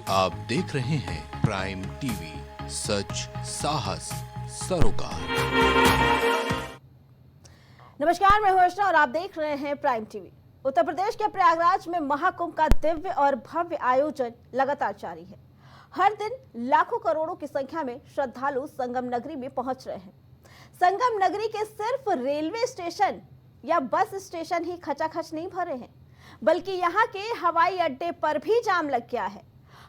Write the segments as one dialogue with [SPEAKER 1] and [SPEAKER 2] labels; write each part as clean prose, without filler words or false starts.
[SPEAKER 1] आप देख रहे हैं प्राइम टीवी, सच साहस सरोकार।
[SPEAKER 2] नमस्कार, मैं हूं अर्चना और आप देख रहे हैं प्राइम टीवी। उत्तर प्रदेश के प्रयागराज में महाकुंभ का दिव्य और भव्य आयोजन लगातार जारी है। हर दिन लाखों करोड़ों की संख्या में श्रद्धालु संगम नगरी में पहुंच रहे हैं। संगम नगरी के सिर्फ रेलवे स्टेशन या बस स्टेशन ही खचाखच नहीं भरे हैं, बल्कि यहाँ के हवाई अड्डे पर भी जाम लग गया है।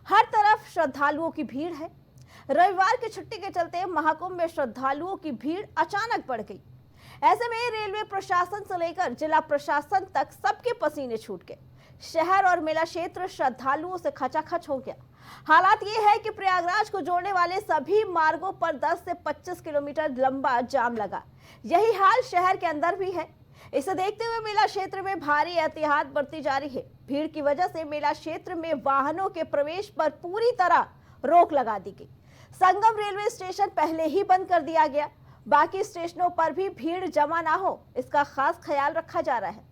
[SPEAKER 2] हर तरफ श्रद्धालुओं की भीड़ है। रविवार की छुट्टी के चलते महाकुंभ में श्रद्धालुओं की भीड़ अचानक बढ़ गई। ऐसे में रेलवे प्रशासन से लेकर जिला प्रशासन तक सबके पसीने छूट गए। शहर और मेला क्षेत्र श्रद्धालुओं से खचाखच हो गया। हालात ये है कि प्रयागराज को जोड़ने वाले सभी मार्गों पर 10 से 25 किलोमीटर लंबा जाम लगा। यही हाल शहर के अंदर भी है। इसे देखते हुए मेला क्षेत्र में भारी एहतियात बरती जा रही है। भीड़ की वजह से मेला क्षेत्र में वाहनों के प्रवेश पर पूरी तरह रोक लगा दी गई। संगम रेलवे स्टेशन पहले ही बंद कर दिया गया। बाकी स्टेशनों पर भी भीड़ जमा ना हो, इसका खास ख्याल रखा जा रहा है।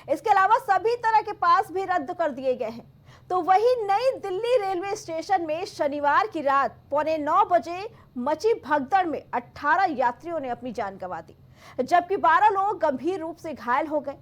[SPEAKER 2] इसके अलावा सभी तरह के पास भी रद्द कर दिए गए हैं। तो वही नई दिल्ली रेलवे स्टेशन में शनिवार की रात 8:45 बजे मची भगदड़ में 18 यात्रियों ने अपनी जान गंवा दी, जबकि 12 लोग गंभीर रूप से घायल हो गए।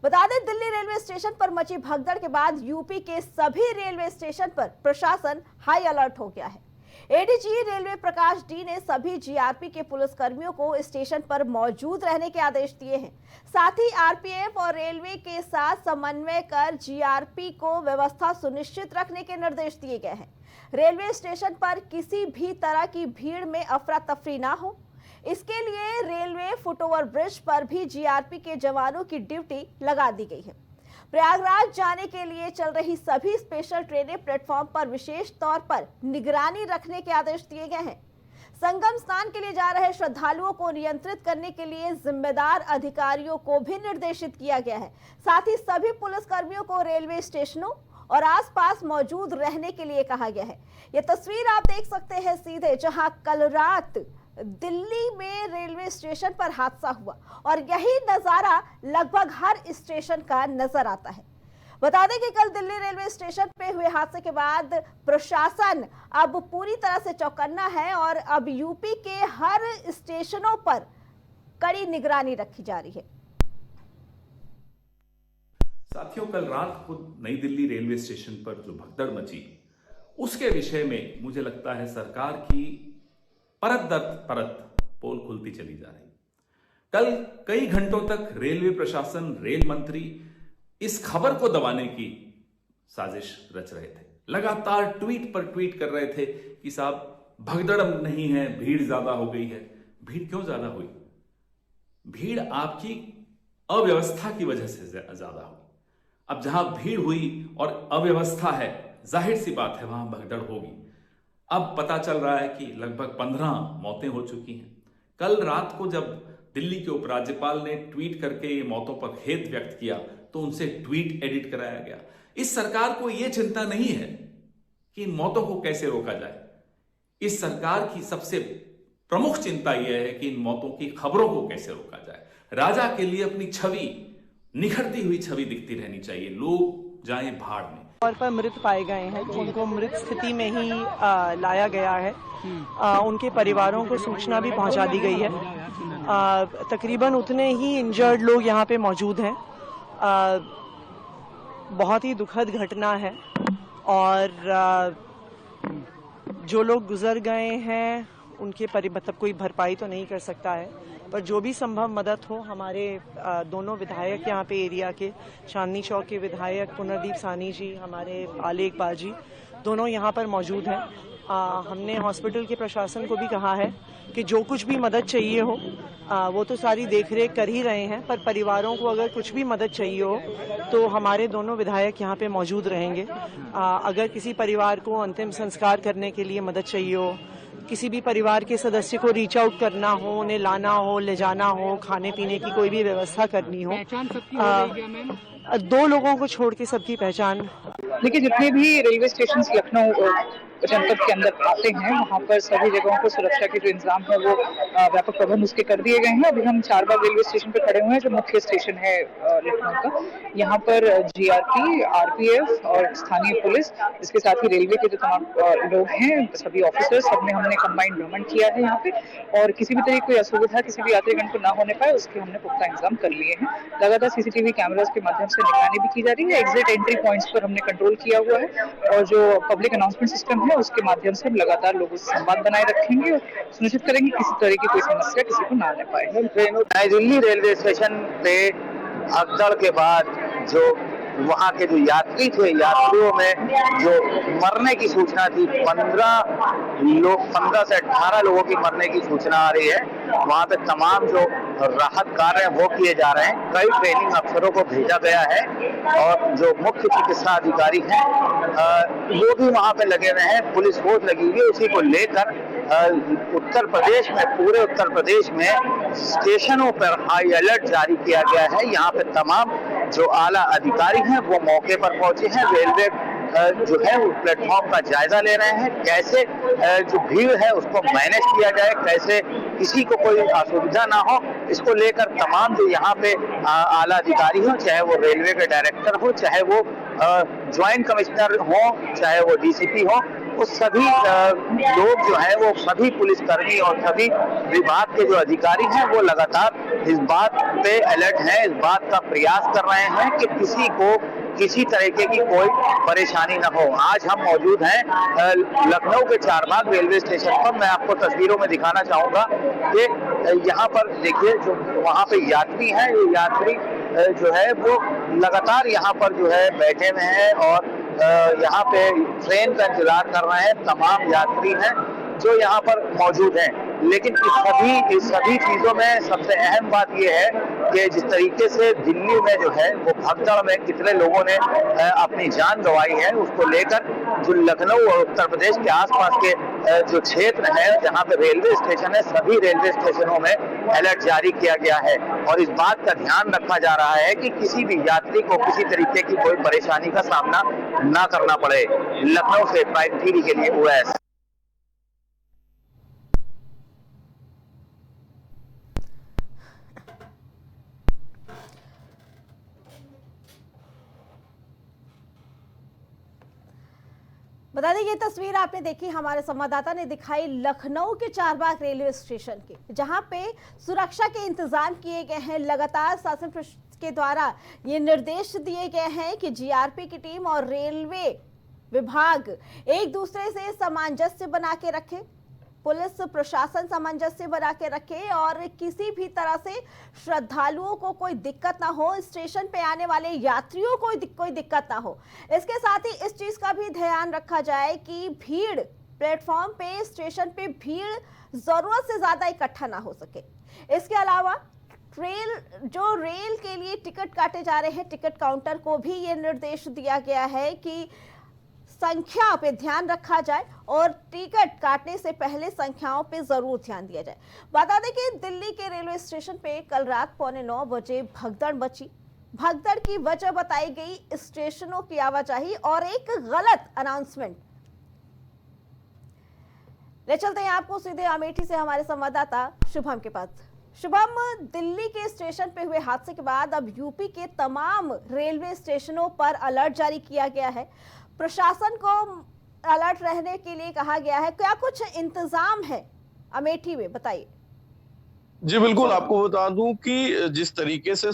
[SPEAKER 2] बता दें, दिल्ली रेलवे स्टेशन पर मची भगदड़ के बाद यूपी के सभी रेलवे स्टेशन पर प्रशासन हाई अलर्ट हो गया है। एडीजी रेलवे प्रकाश डी ने सभी जीआरपी के पुलिसकर्मियों को स्टेशन पर मौजूद रहने के आदेश दिए हैं। साथ ही आरपीएफ और रेलवे के साथ समन्वय कर जीआरपी को व्यवस्था सुनिश्चित रखने के निर्देश दिए गए हैं। रेलवे स्टेशन पर किसी भी तरह की भीड़ में अफरा तफरी ना हो, इसके लिए रेलवे फुटओवर ब्रिज पर भी जीआरपी के जवानों की ड्यूटी लगा दी गई है। प्रयागराज जाने के लिए चल रही सभी स्पेशल ट्रेनें प्लेटफॉर्म पर विशेष तौर पर निगरानी रखने के आदेश दिए गए हैं। संगम स्नान के लिए जा रहे श्रद्धालुओं को नियंत्रित करने के लिए जिम्मेदार अधिकारियों को भी निर्देशित किया गया है। साथ ही सभी पुलिसकर्मियों को रेलवे स्टेशनों और आसपास मौजूद रहने के लिए कहा गया है। ये तस्वीर आप देख सकते हैं सीधे, जहां कल रात दिल्ली में रेलवे स्टेशन पर हादसा हुआ और यही नजारा लगभग हर स्टेशन का नजर आता है। बता दें कि कल दिल्ली रेलवे स्टेशन पे हुए हादसे के बाद प्रशासन अब पूरी तरह से चौकन्ना है और अब यूपी के हर स्टेशनों पर कड़ी निगरानी रखी जा रही है।
[SPEAKER 3] साथियों, कल रात को नई दिल्ली रेलवे स्टेशन पर जो भगदड़ मची, उसके विषय में मुझे लगता है सरकार की परत दर परत पोल खुलती चली जा रही। कल कई घंटों तक रेलवे प्रशासन, रेल मंत्री इस खबर को दबाने की साजिश रच रहे थे। लगातार ट्वीट पर ट्वीट कर रहे थे कि साहब भगदड़ नहीं है, भीड़ ज्यादा हो गई है। भीड़ क्यों ज्यादा हुई? भीड़ आपकी अव्यवस्था की वजह से ज्यादा हुई। अब जहां भीड़ हुई और अव्यवस्था है, जाहिर सी बात है वहां भगदड़ होगी। अब पता चल रहा है कि लगभग 15 मौतें हो चुकी हैं। कल रात को जब दिल्ली के उपराज्यपाल ने ट्वीट करके ये मौतों पर खेद व्यक्त किया तो उनसे ट्वीट एडिट कराया गया। इस सरकार को यह चिंता नहीं है कि इन मौतों को कैसे रोका जाए। इस सरकार की सबसे प्रमुख चिंता यह है कि इन मौतों की खबरों को कैसे रोका जाए। राजा के लिए अपनी छवि, निखरती हुई छवि दिखती रहनी चाहिए। लोग जाएं भाड़ में।
[SPEAKER 4] तौर पर मृत पाए गए हैं, उनको मृत स्थिति में ही लाया गया है। उनके परिवारों को सूचना भी पहुंचा दी गई है। तकरीबन उतने ही इंजर्ड लोग यहाँ पे मौजूद हैं। बहुत ही दुखद घटना है और जो लोग गुजर गए हैं उनके मतलब कोई भरपाई तो नहीं कर सकता है, पर जो भी संभव मदद हो। हमारे दोनों विधायक यहाँ पे एरिया के, चांदनी चौक के विधायक पुनर्दीप सानी जी, हमारे आले इकबाल जी, दोनों यहाँ पर मौजूद हैं। हमने हॉस्पिटल के प्रशासन को भी कहा है कि जो कुछ भी मदद चाहिए हो वो तो सारी देखरेख कर ही रहे हैं, पर परिवारों को अगर कुछ भी मदद चाहिए हो तो हमारे दोनों विधायक यहाँ पे मौजूद रहेंगे। अगर किसी परिवार को अंतिम संस्कार करने के लिए मदद चाहिए हो, किसी भी परिवार के सदस्य को रीच आउट करना हो, उन्हें लाना हो, ले जाना हो, खाने पीने की कोई भी व्यवस्था करनी हो, 2 लोगों को छोड़ के सबकी पहचान।
[SPEAKER 5] देखिए, जितने भी रेलवे स्टेशन लखनऊ जनपद के अंदर आते हैं वहाँ पर सभी जगहों पर सुरक्षा के जो इंतजाम है वो व्यापक प्रबंध उसके कर दिए गए हैं। अभी हम चारबाग रेलवे स्टेशन पर खड़े हुए हैं जो मुख्य स्टेशन है लखनऊ का। यहाँ पर जीआरपी, आरपीएफ और स्थानीय पुलिस, इसके साथ ही रेलवे के जो तमाम लोग हैं, सभी ऑफिसर्स, सब में हमने कंबाइंड भ्रमण किया है यहाँ पे, और किसी भी तरह की कोई असुविधा किसी भी यात्रीगण को ना होने पाए उसके हमने पुख्ता इंतजाम कर लिए हैं। लगातार सीसीटीवी कैमरास के माध्यम से निगरानी भी की जा रही है। एग्जिट एंट्री पॉइंट्स पर हमने कंट्रोल किया हुआ है, और जो पब्लिक अनाउंसमेंट सिस्टम है उसके माध्यम से हम लगातार लोगों से संवाद बनाए रखेंगे और सुनिश्चित करेंगे किसी तरह की कोई समस्या किसी को ना आने पाए।
[SPEAKER 6] नई दिल्ली रेलवे स्टेशन पे भगदड़ के बाद जो वहाँ के जो यात्री थे, यात्रियों में जो मरने की सूचना थी, 15 से 18 लोगों की मरने की सूचना आ रही है। वहाँ पे तमाम जो राहत कार्य हैं वो किए जा रहे हैं। कई ट्रेनिंग अफसरों को भेजा गया है और जो मुख्य चिकित्सा अधिकारी हैं वो भी वहाँ पे लगे हुए हैं। पुलिस फोर्स लगी हुई है। उसी को लेकर उत्तर प्रदेश में, पूरे उत्तर प्रदेश में स्टेशनों पर हाई अलर्ट जारी किया गया है। यहाँ पे तमाम जो आला अधिकारी हैं वो मौके पर पहुंचे हैं। रेलवे जो है वो प्लेटफॉर्म का जायजा ले रहे हैं, कैसे जो भीड़ है उसको मैनेज किया जाए, कैसे किसी को कोई असुविधा ना हो, इसको लेकर तमाम जो यहाँ पे आला अधिकारी हो, चाहे वो रेलवे के डायरेक्टर हो, चाहे वो ज्वाइंट कमिश्नर हो, चाहे वो डीसीपी हो, वो सभी लोग जो है वो सभी पुलिसकर्मी और सभी विभाग के जो अधिकारी हैं वो लगातार इस बात पे अलर्ट हैं, इस बात का प्रयास कर रहे हैं कि किसी को किसी तरीके की कोई परेशानी न हो। आज हम मौजूद हैं लखनऊ के चारबाग रेलवे स्टेशन पर। मैं आपको तस्वीरों में दिखाना चाहूंगा कि यहाँ पर देखिए जो वहाँ पे यात्री हैं, ये यात्री जो है वो लगातार यहाँ पर जो है बैठे हुए हैं और यहाँ पे ट्रेन का इंतजार कर रहे हैं। तमाम यात्री हैं जो यहाँ पर मौजूद हैं, लेकिन इस सभी चीजों में सबसे अहम बात यह है कि जिस तरीके से दिल्ली में जो है वो भगदड़ में कितने लोगों ने अपनी जान गंवाई है, उसको लेकर जो लखनऊ और उत्तर प्रदेश के आसपास के जो क्षेत्र है जहाँ पे रेलवे स्टेशन है, सभी रेलवे स्टेशनों में अलर्ट जारी किया गया है और इस बात का ध्यान रखा जा रहा है कि किसी भी यात्री को किसी तरीके की कोई परेशानी का सामना ना करना पड़े। लखनऊ से प्राइम टीवी के लिए ओएस।
[SPEAKER 2] बता दें, ये तस्वीर आपने देखी, हमारे संवाददाता ने दिखाई लखनऊ के चारबाग रेलवे स्टेशन की, जहां पे सुरक्षा के इंतजाम किए गए हैं। लगातार शासन के द्वारा ये निर्देश दिए गए हैं कि जीआरपी की टीम और रेलवे विभाग एक दूसरे से सामंजस्य बना के रखे, पुलिस प्रशासन सामंजस्य बना के रखे और किसी भी तरह से श्रद्धालुओं को कोई दिक्कत ना हो, स्टेशन पे आने वाले यात्रियों को कोई दिक्कत ना हो। इसके साथ ही इस चीज का भी ध्यान रखा जाए कि भीड़ प्लेटफॉर्म पे, स्टेशन पे भीड़ जरूरत से ज्यादा इकट्ठा ना हो सके। इसके अलावा रेल के लिए टिकट काटे जा रहे हैं, टिकट काउंटर को भी ये निर्देश दिया गया है कि संख्या पे ध्यान रखा जाए और टिकट काटने से पहले संख्याओं पे जरूर ध्यान दिया जाए। बता दें कि दिल्ली के रेलवे स्टेशन पे कल रात 8:45 बजे भगदड़ मची। भगदड़ की वजह बताई गई स्टेशनों की आवाजाही और एक गलत अनाउंसमेंट। ले चलते हैं आपको सीधे अमेठी से हमारे संवाददाता शुभम के पास। शुभम, दिल्ली के स्टेशन पे हुए हादसे के बाद अब यूपी के तमाम रेलवे स्टेशनों पर अलर्ट जारी किया गया है। प्रशासन को अलर्ट रहने के लिए कहा गया है। क्या कुछ इंतजाम है अमेठी में, बताइए।
[SPEAKER 7] जी बिल्कुल, आपको बता दूं कि जिस तरीके से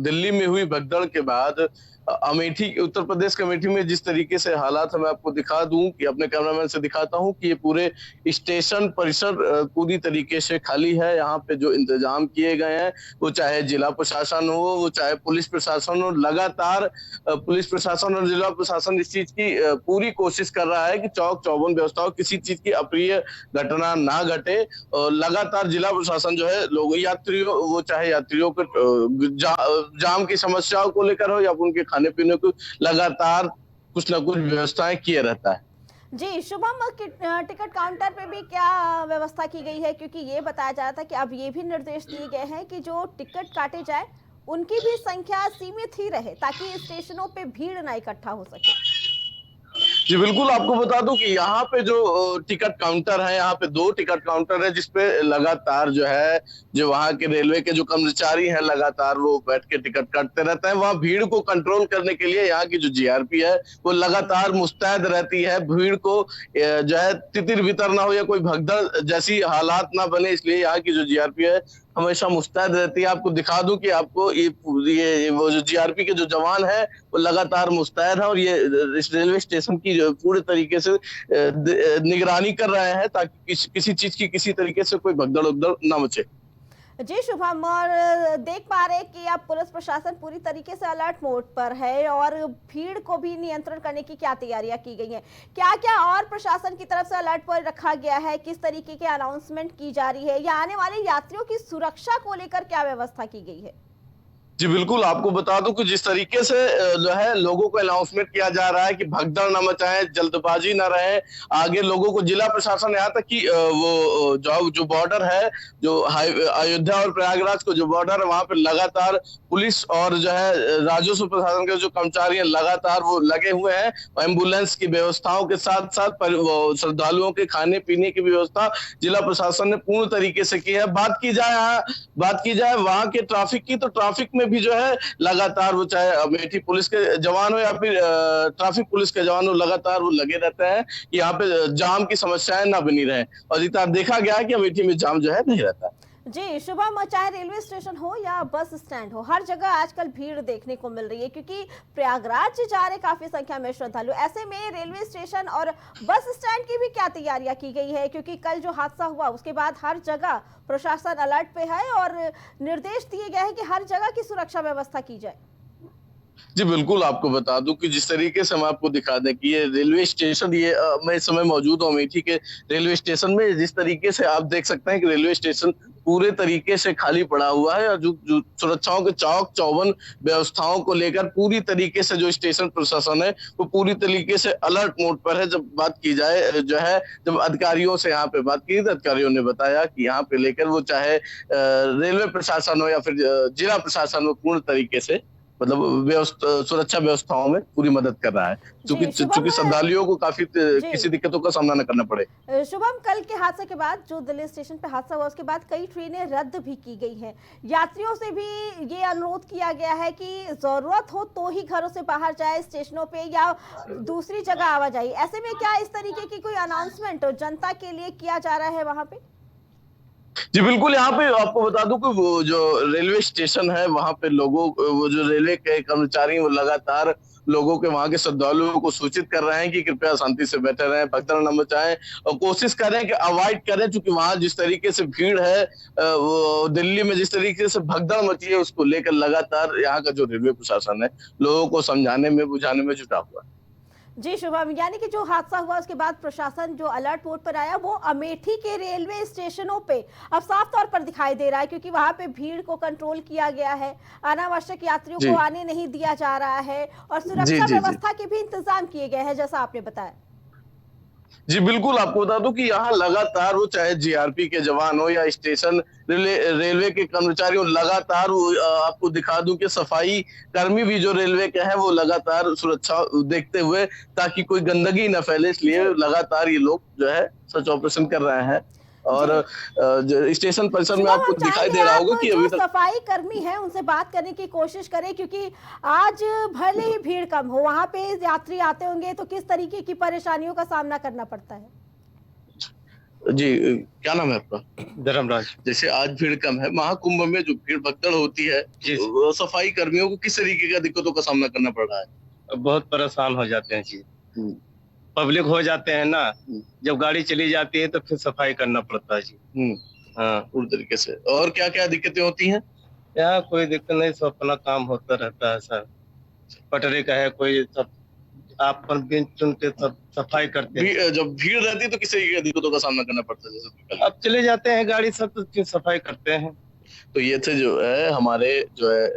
[SPEAKER 7] दिल्ली में हुई भगदड़ के बाद अमेठी, उत्तर प्रदेश के अमेठी में जिस तरीके से हालात है, मैं आपको दिखा दूं कि अपने कैमरामैन से दिखाता हूं कि ये पूरे स्टेशन परिसर पूरी तरीके से खाली है। यहाँ पे जो इंतजाम किए गए हैं, वो चाहे जिला प्रशासन हो, वो चाहे पुलिस प्रशासन हो, लगातार पुलिस प्रशासन और जिला प्रशासन इस चीज की पूरी कोशिश कर रहा है कि चौक चौबंद व्यवस्था हो, किसी चीज की अप्रिय घटना ना घटे। लगातार जिला प्रशासन जो है लोग यात्रियों, वो चाहे यात्रियों को जाम की समस्याओं को लेकर हो या उनके खाने पीने को, लगातार कुछ ना कुछ व्यवस्थाएं किए रहता है।
[SPEAKER 2] जी शुभम, टिकट काउंटर पे भी क्या व्यवस्था की गई है? क्योंकि ये बताया जा रहा था कि अब ये भी निर्देश दिए गए हैं कि जो टिकट काटे जाए उनकी भी संख्या सीमित ही रहे ताकि स्टेशनों पे भीड़ ना इकट्ठा हो सके।
[SPEAKER 7] जी बिल्कुल, आपको बता दूं कि यहाँ पे जो टिकट काउंटर है, यहाँ पे 2 टिकट काउंटर है जिसपे लगातार जो है, जो वहाँ के रेलवे के जो कर्मचारी हैं लगातार वो बैठ के टिकट काटते रहते हैं। वहाँ भीड़ को कंट्रोल करने के लिए यहाँ की जो जीआरपी है वो लगातार मुस्तैद रहती है, भीड़ को जो है तितिर-बितर ना हो या कोई भगदड़ जैसी हालात ना बने, इसलिए यहाँ की जो जीआरपी है हमेशा मुस्तैद रहती है। आपको दिखा दूं कि आपको ये वो जो जीआरपी के जो जवान है वो लगातार मुस्तैद है और ये इस रेलवे स्टेशन की जो पूरे तरीके से निगरानी कर रहे हैं ताकि किसी चीज की किसी तरीके से कोई भगदड़ उगदड़ ना मचे।
[SPEAKER 2] जी शुभम, और देख पा रहे हैं कि अब पुलिस प्रशासन पूरी तरीके से अलर्ट मोड पर है और भीड़ को भी नियंत्रण करने की क्या तैयारियां की गई हैं? क्या क्या और प्रशासन की तरफ से अलर्ट पर रखा गया है? किस तरीके के अनाउंसमेंट की जा रही है या आने वाले यात्रियों की सुरक्षा को लेकर क्या व्यवस्था की गई है?
[SPEAKER 7] जी बिल्कुल, आपको बता दूं कि जिस तरीके से जो है लोगों को अनाउंसमेंट किया जा रहा है कि भगदड़ न मचाएं, जल्दबाजी न रहे, आगे लोगों को जिला प्रशासन यहाँ तक कि वो जो बॉर्डर है, जो अयोध्या और प्रयागराज को जो बॉर्डर है वहां पे लगातार पुलिस और जो है राजस्व प्रशासन के जो कर्मचारी हैं लगातार वो लगे हुए हैं। एम्बुलेंस की व्यवस्थाओं के साथ साथ श्रद्धालुओं के खाने पीने की व्यवस्था जिला प्रशासन ने पूर्ण तरीके से की है। बात की जाए वहां के ट्रैफिक की, तो ट्रैफिक में भी जो है लगातार वो चाहे अमेठी पुलिस के जवान हो या फिर ट्रैफिक पुलिस के जवान हो, लगातार वो लगे रहते हैं कि यहाँ पे जाम की समस्याएं ना बनी रहे। और इतना देखा गया है कि अमेठी में जाम जो है नहीं रहता।
[SPEAKER 2] जी शुभम, चाहे रेलवे स्टेशन हो या बस स्टैंड हो, हर जगह आजकल भीड़ देखने को मिल रही है क्योंकि प्रयागराज जा रहे काफी संख्या में श्रद्धालु। ऐसे में रेलवे स्टेशन और बस स्टैंड की भी क्या तैयारियां की गई है? क्योंकि कल जो हादसा हुआ उसके बाद हर जगह प्रशासन अलर्ट पे है और निर्देश दिए गए हैं कि हर जगह की सुरक्षा व्यवस्था की जाए।
[SPEAKER 7] जी बिल्कुल, आपको बता दूं कि जिस तरीके से हम आपको दिखा दें कि ये रेलवे स्टेशन, मैं इस समय मौजूद हूँ अमेठी के रेलवे स्टेशन में। जिस तरीके से आप देख सकते हैं कि रेलवे स्टेशन पूरे तरीके से खाली पड़ा हुआ है और जो सुरक्षाओं के चौक चौबंद व्यवस्थाओं को लेकर पूरी तरीके से जो स्टेशन प्रशासन है वो पूरी तरीके से अलर्ट मोड पर है। जब बात की जाए जो है, जब अधिकारियों से यहाँ पे बात की तो अधिकारियों ने बताया कि यहाँ पे लेकर वो चाहे रेलवे प्रशासन हो या फिर जिला प्रशासन हो पूर्ण तरीके से मतलब सुरक्षा व्यवस्थाओं में पूरी मदद कर रहा है, क्योंकि श्रद्धालुओं को काफी किसी दिक्कतों का सामना न करना पड़े।
[SPEAKER 2] शुभम, कल के हादसे के बाद जो दिल्ली स्टेशन पे हादसा हुआ उसके बाद कई ट्रेनें रद्द भी की गई हैं। यात्रियों से भी ये अनुरोध किया गया है कि जरूरत हो तो ही घरों से बाहर जाए, स्टेशनों पे या दूसरी जगह आवाजाही। ऐसे में क्या इस तरीके की कोई अनाउंसमेंट जनता के लिए किया जा रहा है वहां पे?
[SPEAKER 7] जी बिल्कुल, यहाँ पे आपको बता दूं कि वो जो रेलवे स्टेशन है वहां पे वो जो रेलवे के कर्मचारी वो लगातार लोगों के, वहां के श्रद्धालुओं को सूचित कर रहे हैं कि कृपया शांति से बैठे रहें, भगदड़ न मचाएं और कोशिश करें कि अवॉइड करें, क्योंकि वहां जिस तरीके से भीड़ है, वो दिल्ली में जिस तरीके से भगदड़ मची है उसको लेकर लगातार यहाँ का जो रेलवे प्रशासन है लोगों को समझाने में बुझाने में जुटा हुआ है।
[SPEAKER 2] जी शुभम, यानी कि जो हादसा हुआ उसके बाद प्रशासन जो अलर्ट मोड पर आया वो अमेठी के रेलवे स्टेशनों पे अब साफ तौर पर दिखाई दे रहा है, क्योंकि वहां पे भीड़ को कंट्रोल किया गया है, अनावश्यक यात्रियों को आने नहीं दिया जा रहा है और सुरक्षा व्यवस्था के भी इंतजाम किए गए हैं जैसा आपने बताया।
[SPEAKER 7] जी बिल्कुल, आपको बता दूं कि यहाँ लगातार वो चाहे जीआरपी के जवान हो या स्टेशन रेलवे के कर्मचारी हो, लगातार वो आपको दिखा दूं कि सफाई कर्मी भी जो रेलवे के हैं वो लगातार सुरक्षा देखते हुए ताकि कोई गंदगी न फैले, इसलिए लगातार ये लोग जो है सर्च ऑपरेशन कर रहे हैं। और स्टेशन परिसर में आपको दिखाई दे रहा होगा कि अभी तक
[SPEAKER 2] सफाई कर्मी है उनसे बात करने की कोशिश करें, क्योंकि आज भले ही भीड़ कम हो वहां पे यात्री आते होंगे तो किस तरीके की परेशानियों का सामना करना पड़ता है।
[SPEAKER 7] जी, क्या नाम है आपका?
[SPEAKER 8] धर्मराज।
[SPEAKER 7] जैसे आज भीड़ कम है, महाकुंभ में जो भीड़ भगदड़ होती है सफाई कर्मियों को किस तरीके का दिक्कतों का सामना करना पड़ रहा है?
[SPEAKER 8] बहुत परेशान हो जाते हैं जी, पब्लिक हो जाते हैं ना, जब गाड़ी चली जाती है तो फिर सफाई करना पड़ता है जी।
[SPEAKER 7] हाँ, पूरी तरीके से। और क्या क्या दिक्कतें होती हैं?
[SPEAKER 8] यहाँ कोई दिक्कत नहीं, सब अपना काम होता रहता है सर। पटरी का है, कोई सब आप बिन चुन के सब सफाई करते हैं।
[SPEAKER 7] जब भीड़ रहती है तो किस तरीके की दिक्कतों का सामना करना पड़ता है? जैसे
[SPEAKER 8] अब चले जाते हैं गाड़ी सब तो फिर सफाई करते हैं।
[SPEAKER 7] तो ये थे जो है हमारे जो है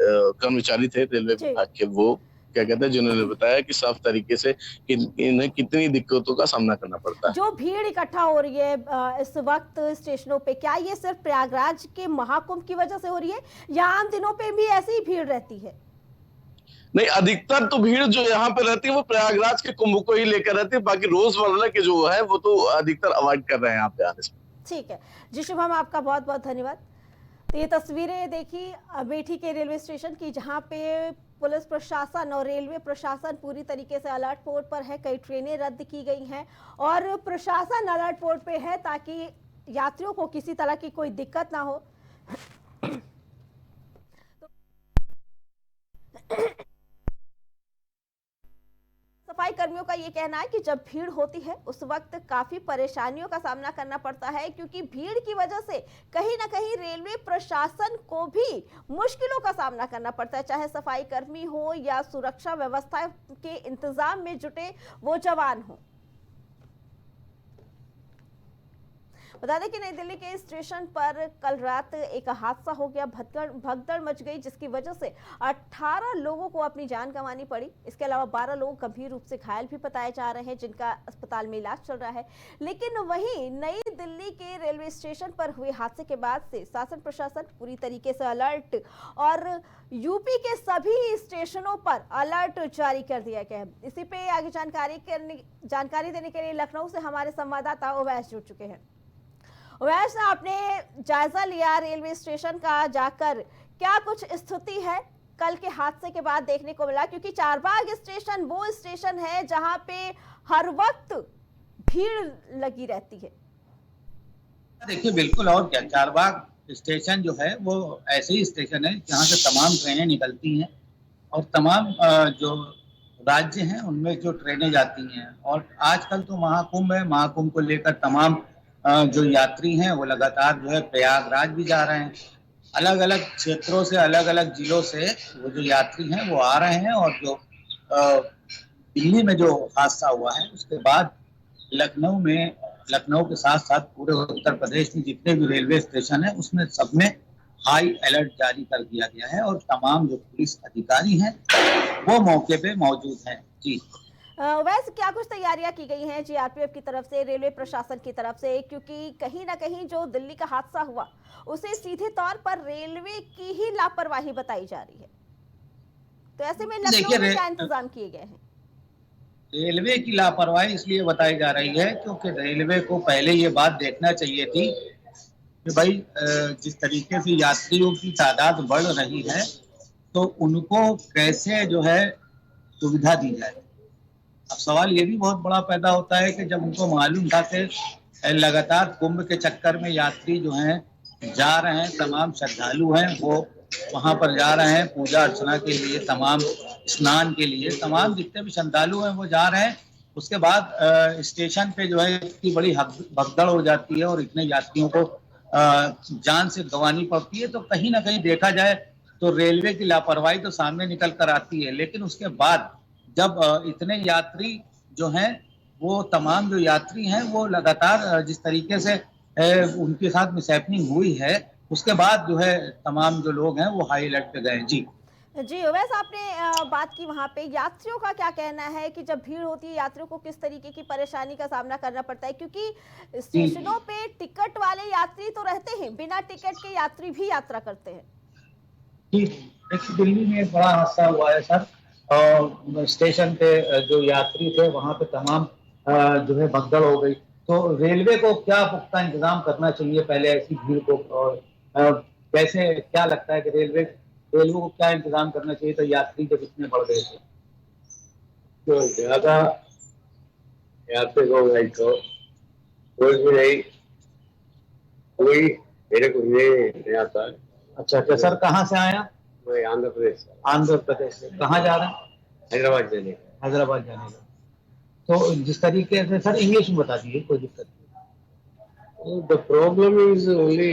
[SPEAKER 7] कर्मचारी थे रेलवे विभाग के, वो क्या कहते हैं जिन्होंने बताया कि साफ तरीके से इन्हें कितनी दिक्कतों का सामना करना पड़ता है।
[SPEAKER 2] जो भीड़ इकट्ठा हो रही है इस वक्त स्टेशनों पे, क्या ये सिर्फ प्रयागराज के महाकुंभ की वजह से हो रही है या आम दिनों पे भी ऐसी ही भीड़ रहती है?
[SPEAKER 7] नहीं, अधिकतर तो भीड़ जो यहाँ पे रहती है वो प्रयागराज के कुंभ को ही लेकर रहती है, बाकी रोजमर्रा के जो है वो तो अधिकतर अवॉइड कर रहे हैं यहाँ पे आने से।
[SPEAKER 2] ठीक है जी शुभम, आपका बहुत बहुत धन्यवाद। तो ये तस्वीरें देखी अमेठी के रेलवे स्टेशन की, जहाँ पे पुलिस प्रशासन और रेलवे प्रशासन पूरी तरीके से अलर्ट मोड पर है। कई ट्रेनें रद्द की गई हैं और प्रशासन अलर्ट मोड पे है ताकि यात्रियों को किसी तरह की कोई दिक्कत ना हो। सफाई कर्मियों का ये कहना है कि जब भीड़ होती है उस वक्त काफी परेशानियों का सामना करना पड़ता है, क्योंकि भीड़ की वजह से कहीं ना कहीं रेलवे प्रशासन को भी मुश्किलों का सामना करना पड़ता है, चाहे सफाई कर्मी हो या सुरक्षा व्यवस्था के इंतजाम में जुटे वो जवान हो। बता दें कि नई दिल्ली के स्टेशन पर कल रात एक हादसा हो गया, भगदड़ मच गई, जिसकी वजह से 18 लोगों को अपनी जान गंवानी पड़ी। इसके अलावा 12 लोग गंभीर रूप से घायल भी बताए जा रहे हैं, जिनका अस्पताल में इलाज चल रहा है। लेकिन वहीं नई दिल्ली के रेलवे स्टेशन पर हुए हादसे के बाद से शासन प्रशासन पूरी तरीके से अलर्ट और यूपी के सभी स्टेशनों पर अलर्ट जारी कर दिया गया है। इसी पे आगे जानकारी देने के लिए लखनऊ से हमारे संवाददाता ओवैस जुड़ चुके हैं। वैसे आपने जायजा लिया रेलवे स्टेशन का जाकर, क्या कुछ स्थिति है कल के हादसे के बाद देखने को मिला? क्योंकि चारबाग स्टेशन वो स्टेशन है जहां पे हर वक्त भीड़ लगी रहती है।
[SPEAKER 9] देखिए बिल्कुल, और क्या, चारबाग स्टेशन जो है वो ऐसे ही स्टेशन है जहाँ से तमाम ट्रेनें निकलती हैं और तमाम जो राज्य हैं उनमें जो ट्रेनें जाती हैं। और आजकल तो महाकुंभ है, महाकुंभ को लेकर तमाम जो यात्री हैं वो लगातार जो है प्रयागराज भी जा रहे हैं। अलग अलग क्षेत्रों से, अलग अलग जिलों से वो जो यात्री हैं वो आ रहे हैं। और जो दिल्ली में जो हादसा हुआ है उसके बाद लखनऊ के साथ साथ पूरे उत्तर प्रदेश में जितने भी रेलवे स्टेशन है उसमें सब में हाई अलर्ट जारी कर दिया गया है और तमाम जो पुलिस अधिकारी हैं वो मौके पे मौजूद हैं। जी
[SPEAKER 2] वैसे क्या कुछ तैयारियां की गई हैं जीआरपीएफ की तरफ से, रेलवे प्रशासन की तरफ से? क्योंकि कहीं ना कहीं जो दिल्ली का हादसा हुआ उसे सीधे तौर पर रेलवे की ही लापरवाही बताई जा रही है, तो ऐसे में लखनऊ में क्या इंतजाम किए गए हैं?
[SPEAKER 9] रेलवे की लापरवाही इसलिए बताई जा रही है क्योंकि रेलवे को पहले ये बात देखना चाहिए थी कि भाई जिस तरीके से यात्रियों की तादाद बढ़ रही है तो उनको कैसे जो है सुविधा दी जाए। अब सवाल ये भी बहुत बड़ा पैदा होता है कि जब उनको मालूम था कि लगातार कुंभ के चक्कर में यात्री जो हैं जा रहे हैं, तमाम श्रद्धालु हैं वो वहां पर जा रहे हैं पूजा अर्चना के लिए, तमाम स्नान के लिए, तमाम जितने भी श्रद्धालु हैं वो जा रहे हैं। उसके बाद स्टेशन पे जो है इतनी बड़ी भगदड़ हो जाती है और इतने यात्रियों को जान से गंवानी पड़ती है। तो कहीं ना कहीं देखा जाए तो रेलवे की लापरवाही तो सामने निकल कर आती है। लेकिन उसके बाद जब इतने यात्री जो हैं वो तमाम जो यात्री हैं वो लगातार जिस तरीके से उनके साथ मिसहैपनिंग हुई है उसके बाद जो है तमाम जो लोग हैं वो हाई अलर्ट पे गए। जी
[SPEAKER 2] वैसे आपने बात की वहाँ पे यात्रियों का क्या कहना है कि जब भीड़ होती है यात्रियों को किस तरीके की परेशानी का सामना करना पड़ता है? क्योंकि स्टेशनों पे टिकट वाले यात्री तो रहते हैं, बिना टिकट के यात्री भी यात्रा करते हैं।
[SPEAKER 9] देखिए दिल्ली में एक बड़ा हादसा हुआ है सर, और स्टेशन पे जो यात्री थे वहाँ पे तमाम जो है भगदड़ हो गई। तो रेलवे को क्या पुख्ता इंतजाम करना चाहिए पहले ऐसी भीड़ को, और कैसे क्या लगता है कि रेलवे को क्या इंतजाम करना चाहिए तो यात्री जब इतने बढ़ गए थे?
[SPEAKER 10] तो ज्यादा यात्री हो गई तो कोई भी नहीं, कोई मेरे को ये नहीं आता है।
[SPEAKER 9] अच्छा सर, कहाँ से आया?
[SPEAKER 10] मैं आंध्र प्रदेश।
[SPEAKER 9] आंध्र प्रदेश से कहाँ जा रहे हैं?
[SPEAKER 10] हैदराबाद जाने का।
[SPEAKER 9] हैदराबाद जाने का। तो जिस तरीके से सर इंग्लिश में बता दीजिए, कोई दिक्कत नहीं।
[SPEAKER 10] The problem is only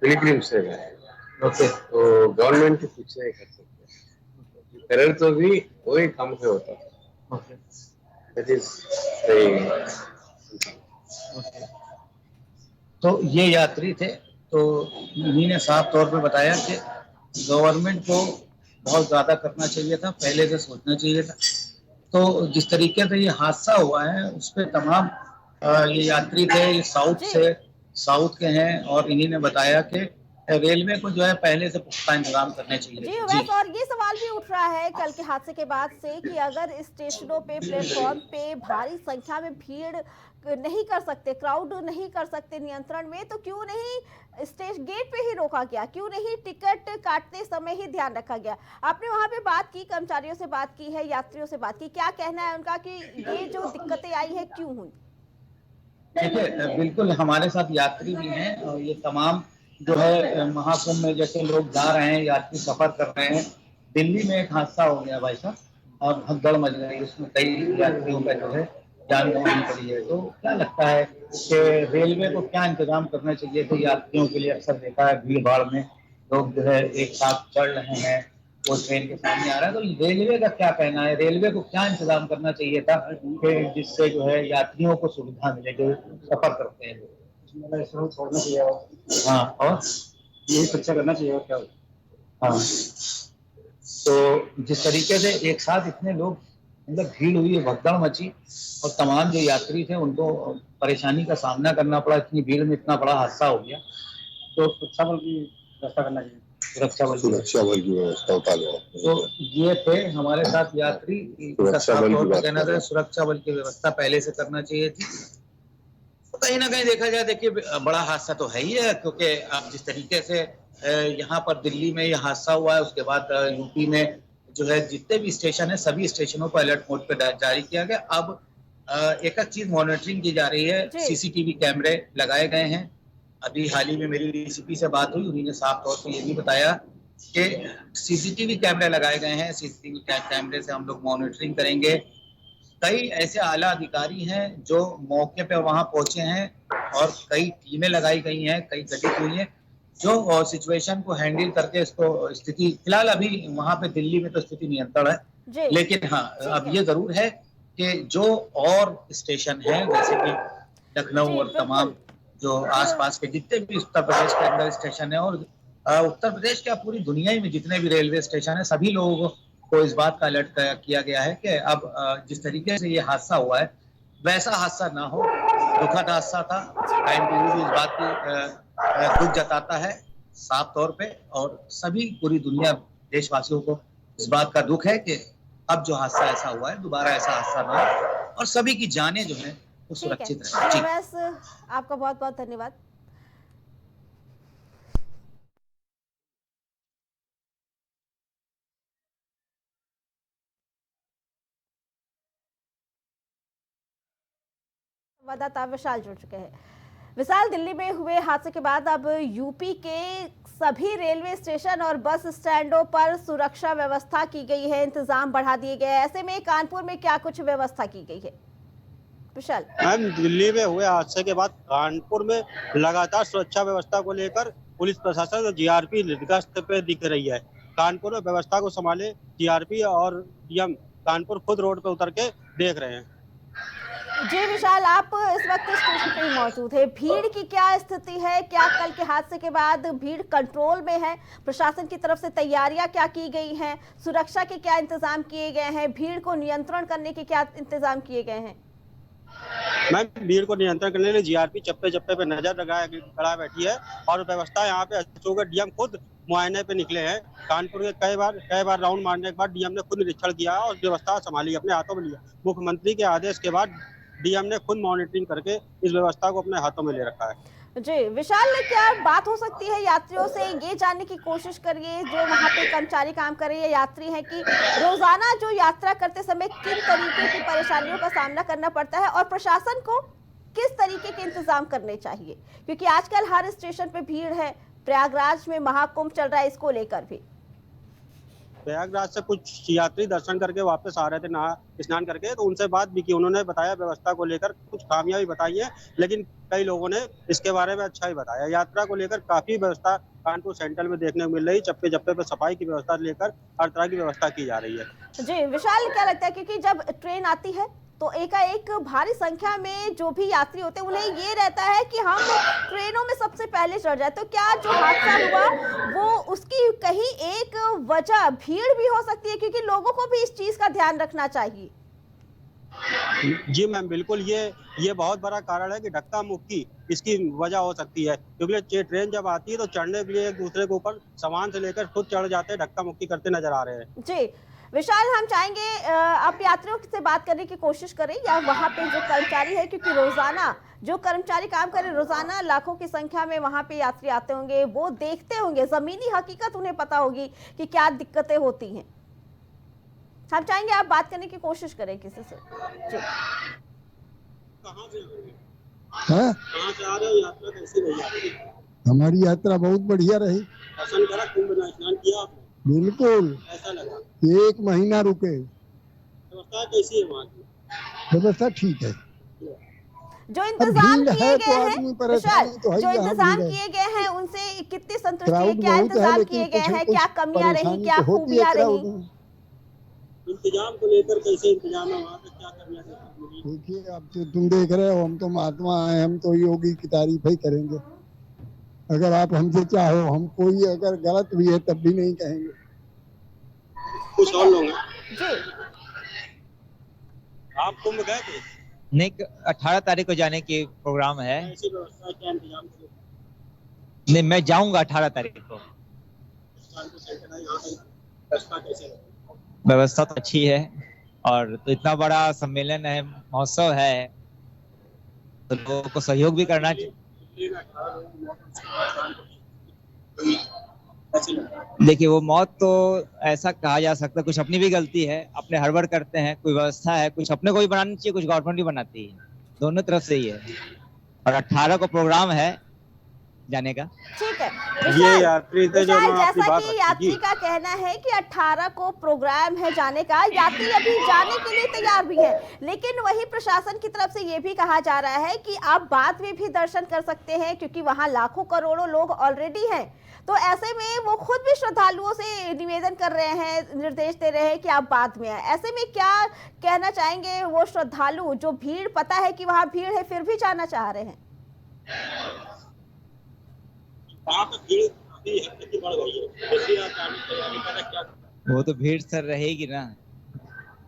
[SPEAKER 10] pilgrims है।
[SPEAKER 9] ओके,
[SPEAKER 10] तो गवर्नमेंट कुछ नहीं कर सकते, करे तो भी वही कम से होता है।
[SPEAKER 9] ओके,
[SPEAKER 10] दैट इज सही।
[SPEAKER 9] तो ये यात्री थे, तो इन्हीं ने साफ तौर पे बताया कि गवर्नमेंट को बहुत ज़्यादा करना चाहिए था, पहले से सोचना चाहिए था। तो जिस तरीके से ये हादसा हुआ है उस पर तमाम ये यात्री थे, ये साउथ के हैं और इन्हीं ने बताया कि रेलवे को जो है पहले से पुख्ता इंतजाम करने चाहिए।
[SPEAKER 2] जी वैसे, और ये सवाल भी उठ रहा है कल के हादसे के बाद से कि अगर स्टेशनों पे, प्लेटफॉर्म पे भारी संख्या में भीड़ नहीं कर सकते, क्राउड नहीं कर सकते नियंत्रण में, तो क्यों नहीं स्टेशन गेट पे ही रोका गया, क्यों नहीं टिकट काटते समय ही ध्यान रखा गया? आपने वहां पे बात की, कर्मचारियों से बात की है, यात्रियों से बात की, क्या कहना है उनका कि ये जो दिक्कतें आई है क्यों हुई?
[SPEAKER 9] देखिए, बिल्कुल हमारे साथ यात्री भी हैं और ये तमाम जो है महाकुंभ में जैसे लोग जा रहे हैं, यात्री सफर कर रहे हैं। दिल्ली में एक हादसा हो गया भाई साहब और भगदड़ मच गई, उसमें कई यात्रियों का जो है जान गंवानी पड़ी है। तो क्या लगता है कि रेलवे को क्या इंतजाम करना चाहिए थे यात्रियों के लिए? अक्सर देखा है भीड़ भाड़ में लोग जो है एक साथ चढ़ रहे हैं, वो ट्रेन के सामने आ रहा है, तो रेलवे का क्या कहना है? रेलवे को क्या इंतजाम करना चाहिए था कि जिससे जो है यात्रियों को सुविधा मिले जो सफर करते हैं? छोड़ना चाहिए, हाँ, और यही सुरक्षा करना चाहिए और क्या? हाँ, तो जिस तरीके से एक साथ इतने लोग, मतलब भीड़ हुई, भगदड़ मची और तमाम जो यात्री थे उनको परेशानी का सामना करना पड़ा, इतनी भीड़ में इतना बड़ा हादसा हो गया, तो सुरक्षा बल की व्यवस्था करना चाहिए। सुरक्षा बल की व्यवस्था तो ये थे हमारे साथ यात्री, कहना था सुरक्षा बल की व्यवस्था पहले से करना चाहिए थी। तो कहीं ना कहीं देखा जाए, देखिए बड़ा हादसा तो है ही है, क्योंकि अब जिस तरीके से यहाँ पर दिल्ली में ये हादसा हुआ है, उसके बाद यूपी में जो है जितने भी स्टेशन है सभी स्टेशनों पर अलर्ट मोड पे जारी किया गया। अब एक चीज मॉनिटरिंग की जा रही है, सीसीटीवी कैमरे लगाए गए हैं। अभी हाल ही में मेरी डीसीपी से बात हुई, उन्होंने साफ तौर पर ये भी बताया कि सीसीटीवी कैमरे लगाए गए हैं, सीसीटीवी कैमरे से हम लोग मॉनिटरिंग करेंगे। कई ऐसे आला अधिकारी हैं जो मौके पे वहां पहुंचे हैं और कई टीमें लगाई गई हैं, कई गठित हुई हैं जो सिचुएशन को हैंडल करके इसको स्थिति, फिलहाल अभी वहां पे दिल्ली में तो स्थिति नियंत्रण है, लेकिन हाँ अब ये जरूर है कि जो और स्टेशन है जैसे कि लखनऊ और तमाम जो आसपास के जितने भी उत्तर प्रदेश के अंदर स्टेशन है और उत्तर प्रदेश क्या पूरी दुनिया में जितने भी रेलवे स्टेशन है, सभी लोगों को इस बात का अलर्ट किया गया है कि अब जिस तरीके से ये हादसा हुआ है वैसा हादसा ना हो। दुखद हादसा था, टाइम टीवी भी इस बात की दुख जताता है साफ तौर पे, और सभी पूरी दुनिया देशवासियों को इस बात का दुख है कि अब जो हादसा ऐसा हुआ है दोबारा ऐसा हादसा ना हो और सभी की जानें जो है वो सुरक्षित रहे।
[SPEAKER 2] आपका बहुत बहुत धन्यवाद। संवाददाता विशाल जुड़ चुके हैं। विशाल, दिल्ली में हुए हादसे के बाद अब यूपी के सभी रेलवे स्टेशन और बस स्टैंडों पर सुरक्षा व्यवस्था की गई है, इंतजाम बढ़ा दिए गए हैं। ऐसे में कानपुर में क्या कुछ व्यवस्था की गई है? विशाल,
[SPEAKER 11] मैम, दिल्ली में हुए हादसे के बाद कानपुर में लगातार सुरक्षा व्यवस्था को लेकर पुलिस प्रशासन और जीआरपी गश्त पे दिख रही है। कानपुर में व्यवस्था को संभाले जीआरपी और डीएम कानपुर खुद रोड पे उतर के देख रहे हैं।
[SPEAKER 2] जी विशाल, आप इस वक्त स्टेशन पे ही मौजूद है, भीड़ की क्या स्थिति है? क्या कल के हादसे के बाद भीड़ कंट्रोल में है? प्रशासन की तरफ से तैयारियां क्या की गई हैं? सुरक्षा के क्या इंतजाम किए गए हैं? भीड़ को नियंत्रण करने के क्या इंतजाम किए गए हैं?
[SPEAKER 11] मैम, भीड़ को नियंत्रण करने के लिए जीआरपी चप्पे चप्पे पे नजर लगाया बैठी है और व्यवस्था यहाँ पे अशोक डीएम खुद मुआयने पे निकले हैं। कानपुर के कई बार राउंड मारने के बाद डीएम ने खुद निरीक्षण किया और व्यवस्था संभाली, अपने हाथों में लिया। मुख्यमंत्री के आदेश के बाद डीएम ने खुद मॉनिटरिंग करके इस व्यवस्था को अपने हाथों में ले रखा है।
[SPEAKER 2] जी विशाल, क्या बात हो सकती है यात्रियों से? ये जानने की कोशिश करिए जो वहाँ पे कर्मचारी काम कर रहे हैं, यात्री हैं, कि रोजाना जो यात्रा करते समय किन तरीके की परेशानियों का सामना करना पड़ता है और प्रशासन को किस तरीके के इंतजाम करने चाहिए, क्योंकि आजकल हर स्टेशन पे भीड़ है। प्रयागराज में महाकुंभ चल रहा है, इसको लेकर भी
[SPEAKER 11] प्रयागराज से कुछ यात्री दर्शन करके वापस आ रहे थे नहा स्नान करके, तो उनसे बात भी की। उन्होंने बताया व्यवस्था को लेकर कुछ खामियां भी बताई है, लेकिन कई लोगों ने इसके बारे में अच्छा ही बताया। यात्रा को लेकर काफी व्यवस्था कानपुर सेंट्रल में देखने को मिल रही, चप्पे चप्पे पे सफाई की व्यवस्था लेकर हर तरह की व्यवस्था की जा रही है।
[SPEAKER 2] जी विशाल, क्या लगता है, क्योंकि जब ट्रेन आती है तो एकाएक भारी संख्या में जो भी यात्री होते हैं उन्हें ये रहता है कि हम ट्रेनों में सबसे पहले चढ़ जाए, तो क्या जो हादसा हुआ वो उसकी कहीं एक वजह भीड़ भी हो सकती है, क्योंकि लोगों को भी इस चीज का ध्यान रखना चाहिए?
[SPEAKER 11] जी मैम, बिल्कुल ये बहुत बड़ा कारण है कि धक्का मुक्की इसकी वजह हो सकती है, क्योंकि ट्रेन जब आती है तो चढ़ने के लिए एक दूसरे के ऊपर सामान से लेकर खुद चढ़ जाते हैं, धक्का मुक्की करते नजर आ रहे हैं।
[SPEAKER 2] जी विशाल, हम चाहेंगे आप यात्रियों से बात करने की कोशिश करें या वहाँ पे जो कर्मचारी है, क्योंकि रोजाना जो कर्मचारी काम करें, रोजाना लाखों की संख्या में वहाँ पे यात्री आते होंगे, वो देखते होंगे, जमीनी हकीकत उन्हें पता होगी कि क्या दिक्कतें होती हैं। हम चाहेंगे आप बात करने की कोशिश करें किसी से। जी
[SPEAKER 11] कहाँ से आ रहे हो? यात्रा कैसी रही आपकी?
[SPEAKER 12] हमारी यात्रा बहुत बढ़िया रही।
[SPEAKER 11] दर्शन करा, कुंभ में स्नान किया आपने?
[SPEAKER 12] बिल्कुल।
[SPEAKER 11] ऐसा लगा?
[SPEAKER 12] 1 महीना रुके।
[SPEAKER 11] व्यवस्था कैसी है वहाँ की?
[SPEAKER 12] व्यवस्था ठीक है।
[SPEAKER 2] जो इंतजाम किए गए हैं विशाल, जो इंतजाम
[SPEAKER 12] है।
[SPEAKER 2] किए गए हैं उनसे कितनी संतुष्टि है? क्या इंतजाम किए गए हैं? क्या कमियां रही, क्या खूबियां रही?
[SPEAKER 11] इंतजाम को लेकर कैसे इंतजाम है वहाँ पे, क्या करना है?
[SPEAKER 12] देखिए, अब तो तुम देख रहे हो, हम तो महात्मा हैं, हम तो योगी की तारीफ ही करेंगे। अगर आप हमसे चाहो, हम कोई अगर गलत भी है तब भी नहीं कहेंगे।
[SPEAKER 11] कुछ और लोग हैं?
[SPEAKER 2] जी
[SPEAKER 11] आप कुंभ गए थे?
[SPEAKER 13] नहीं, 18 तारीख को जाने की प्रोग्राम है।
[SPEAKER 11] ऐसी व्यवस्था क्या इंतजाम किए?
[SPEAKER 13] नहीं, मैं जाऊंगा 18 तारीख को। व्यवस्था तो अच्छी है, और तो इतना बड़ा सम्मेलन है, महोत्सव है, तो लोगों को सहयोग भी करना चाहिए। देखिए, वो मौत तो ऐसा कहा जा सकता है, कुछ अपनी भी गलती है, अपने हड़बड़ करते हैं, कोई व्यवस्था है, कुछ अपने को भी बनानी चाहिए, कुछ गवर्नमेंट भी बनाती है, दोनों तरफ से ही है। और 18 को प्रोग्राम है जाने का।
[SPEAKER 2] ठीक है
[SPEAKER 11] ये यात्री थे जो
[SPEAKER 2] जैसा कि यात्री का कहना है कि 18 को प्रोग्राम है जाने का, यात्री अभी जाने के लिए तैयार भी है, लेकिन वही प्रशासन की तरफ से ये भी कहा जा रहा है कि आप बाद में भी दर्शन कर सकते हैं, क्योंकि वहां लाखों करोड़ों लोग ऑलरेडी हैं। तो ऐसे में वो खुद भी श्रद्धालुओं से निवेदन कर रहे हैं, निर्देश दे रहे हैं कि आप बाद में आए। ऐसे में क्या कहना चाहेंगे वो श्रद्धालु जो भीड़, पता है कि वहां भीड़ है, फिर भी जाना चाह रहे हैं?
[SPEAKER 13] वो तो भीड़ सर रहेगी ना,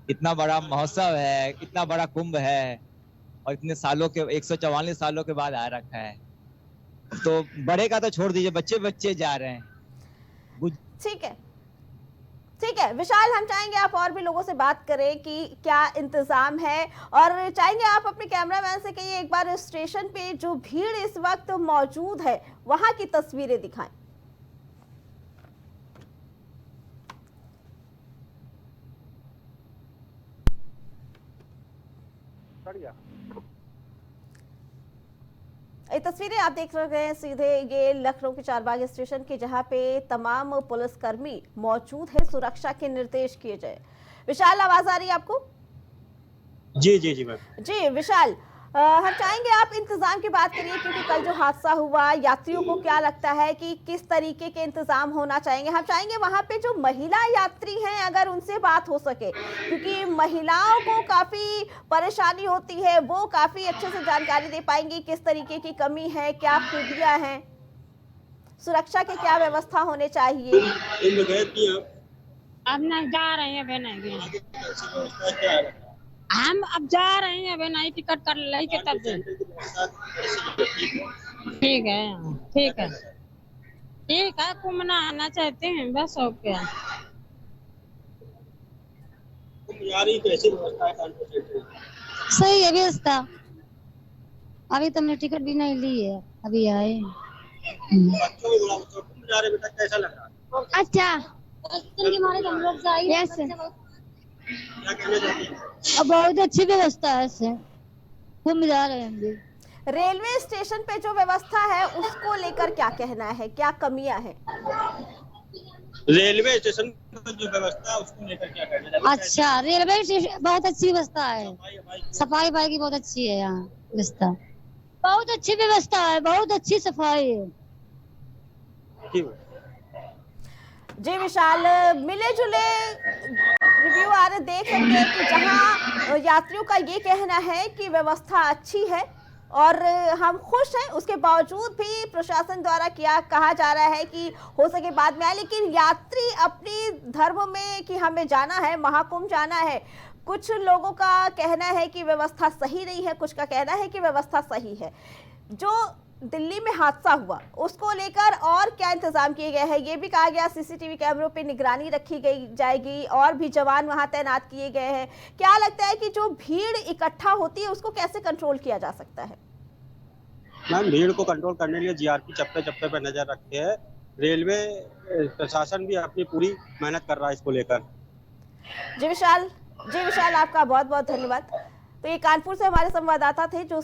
[SPEAKER 13] इतना बड़ा महोत्सव है, इतना बड़ा कुंभ है, और इतने सालों के 144 सालों के बाद आ रखा है, तो बड़े का तो छोड़ दीजिए, बच्चे बच्चे जा रहे हैं।
[SPEAKER 2] ठीक है, ठीक है विशाल, हम चाहेंगे आप और भी लोगों से बात करें कि क्या इंतजाम है, और चाहेंगे आप अपने कैमरामैन से कहिए एक बार स्टेशन पे जो भीड़ इस वक्त मौजूद है वहां की तस्वीरें दिखाएं। ये तस्वीरें आप देख रहे हैं सीधे ये लखनऊ के चारबाग स्टेशन की, जहां पे तमाम पुलिसकर्मी मौजूद है, सुरक्षा के निर्देश किए गए। विशाल, आवाज आ रही है आपको?
[SPEAKER 11] जी जी जी मैम।
[SPEAKER 2] जी विशाल, हम चाहेंगे आप इंतजाम की बात करिए, क्योंकि कल जो हादसा हुआ, यात्रियों को क्या लगता है कि किस तरीके के इंतजाम होना चाहेंगे? हम चाहेंगे वहां पे जो महिला यात्री हैं, अगर उनसे बात हो सके, क्योंकि महिलाओं को काफी परेशानी होती है, वो काफी अच्छे से जानकारी दे पाएंगी किस तरीके की कमी है, क्या खूबियां हैं, सुरक्षा की क्या व्यवस्था होने चाहिए।
[SPEAKER 14] अब नहीं जा रहे हैं, हम अब जा रहे हैं, अभी नहीं टिकट कर लाई के तब से। ठीक है, ठीक है, ठीक है, घूमना आना चाहते हैं बस, हो क्या।
[SPEAKER 15] सही है व्यवस्था, अभी तो हमने टिकट भी नहीं ली है, अभी आए।
[SPEAKER 11] कैसा लग रहा?
[SPEAKER 15] अच्छा, बहुत अच्छी व्यवस्था है, घूम जा रहे हैं हम भी।
[SPEAKER 2] रेलवे स्टेशन पे जो व्यवस्था है उसको लेकर क्या कहना है, क्या कमियां हैं?
[SPEAKER 11] रेलवे स्टेशन पर जो व्यवस्था है उसको लेकर क्या कहना है?
[SPEAKER 15] अच्छा, रेलवे स्टेशन बहुत अच्छी व्यवस्था है, सफाई की बहुत अच्छी है, यहाँ व्यवस्था बहुत अच्छी व्यवस्था है, बहुत अच्छी सफाई है।
[SPEAKER 2] जी विशाल, मिले जुले रिव्यू आ रहे, देख सकते हैं कि जहां यात्रियों का ये कहना है कि व्यवस्था अच्छी है और हम खुश हैं, उसके बावजूद भी प्रशासन द्वारा कहा जा रहा है कि हो सके बाद में आए, लेकिन यात्री अपनी धर्म में कि हमें जाना है, महाकुंभ जाना है, कुछ लोगों का कहना है कि व्यवस्था सही नहीं है, कुछ का कहना है कि व्यवस्था सही है। जो दिल्ली में हादसा हुआ उसको लेकर और क्या इंतजाम किए गए हैं? ये भी कहा गया सीसीटीवी कैमरों पे निगरानी रखी गई जाएगी और भी जवान वहां तैनात किए गए हैं। क्या लगता है कि जो भीड़ इकट्ठा होती है उसको कैसे कंट्रोल किया जा सकता है?
[SPEAKER 11] मैम, भीड़ को कंट्रोल करने के लिए जीआरपी चप्पे चप्पे पर नजर रखते हैं। रेलवे प्रशासन भी अपनी पूरी मेहनत कर रहा है इसको लेकर।
[SPEAKER 2] जी विशाल, आपका बहुत बहुत धन्यवाद। तो ये कानपुर से हमारे संवाददाता थे जो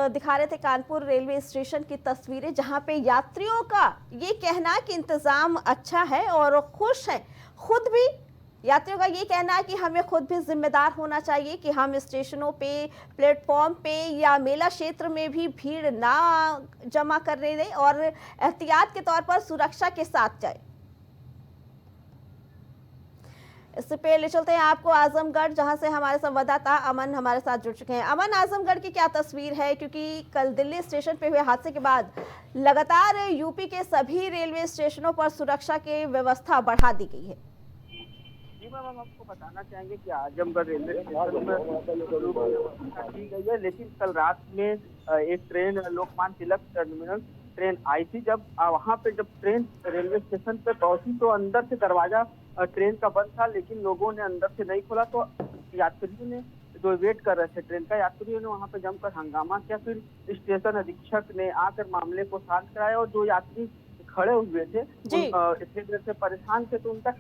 [SPEAKER 2] दिखा रहे थे कानपुर रेलवे स्टेशन की तस्वीरें, जहां पे यात्रियों का ये कहना कि इंतजाम अच्छा है और खुश है। खुद भी यात्रियों का ये कहना है कि हमें खुद भी जिम्मेदार होना चाहिए कि हम स्टेशनों पे, प्लेटफॉर्म पे या मेला क्षेत्र में भी भीड़ ना जमा करने दें और एहतियात के तौर पर सुरक्षा के साथ जाए। इससे पहले चलते हैं आपको आजमगढ़, जहां से हमारे संवाददाता अमन हमारे साथ जुड़ चुके हैं। अमन, आजमगढ़ की क्या तस्वीर है? क्योंकि कल दिल्ली स्टेशन पे हुए हादसे के बाद लगातार यूपी के सभी रेलवे स्टेशनों पर सुरक्षा की व्यवस्था बढ़ा दी गई है।
[SPEAKER 16] जी मैम, हम आपको बताना चाहेंगे कि आजमगढ़ रेलवे स्टेशन पर की गई है, लेकिन कल रात में एक train Lokmanya Tilak terminal train आई थी। जब वहां पे जब ट्रेन रेलवे स्टेशन पे पहुंची तो अंदर से दरवाजा ट्रेन का बंद था, लेकिन लोगों ने अंदर से नहीं खोला तो यात्रियों ने जो वेट कर रहे थे ट्रेन का, यात्रियों ने वहां पे जमकर हंगामा किया। फिर स्टेशन अधीक्षक ने आकर मामले को शांत कराया और जो यात्री खड़े हुए थे इतनी देर से परेशान थे तो उनका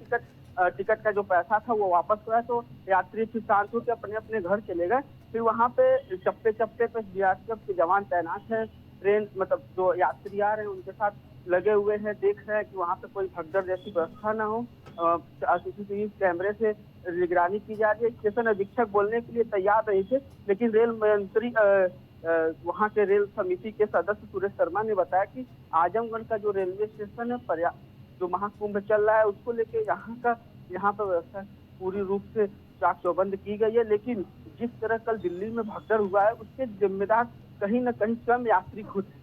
[SPEAKER 16] टिकट का जो पैसा था वो वापस हुआ, तो यात्री फिर शांत होकर अपने अपने घर चले गए। फिर वहाँ पे चप्पे चप्पे पे बीआरएफ के जवान तैनात हैं। ट्रेन मतलब जो यात्री आ रहे हैं उनके साथ लगे हुए हैं, देख रहे हैं कि वहाँ पे कोई भगदड़ जैसी व्यवस्था ना हो। सीसीटीवी कैमरे से निगरानी की जा रही है। स्टेशन अधीक्षक बोलने के लिए तैयार नहीं थे, लेकिन रेल मंत्री वहाँ के रेल समिति के सदस्य सुरेश शर्मा ने बताया कि आजमगढ़ का जो रेलवे स्टेशन है, जो महाकुंभ चल रहा है उसको लेके यहाँ पर व्यवस्था पूरी रूप से चाक चौबंद की गई है। लेकिन जिस तरह कल दिल्ली में भगदड़ हुआ है उसके जिम्मेदार कहीं न कहीं स्वयं यात्री खुद है।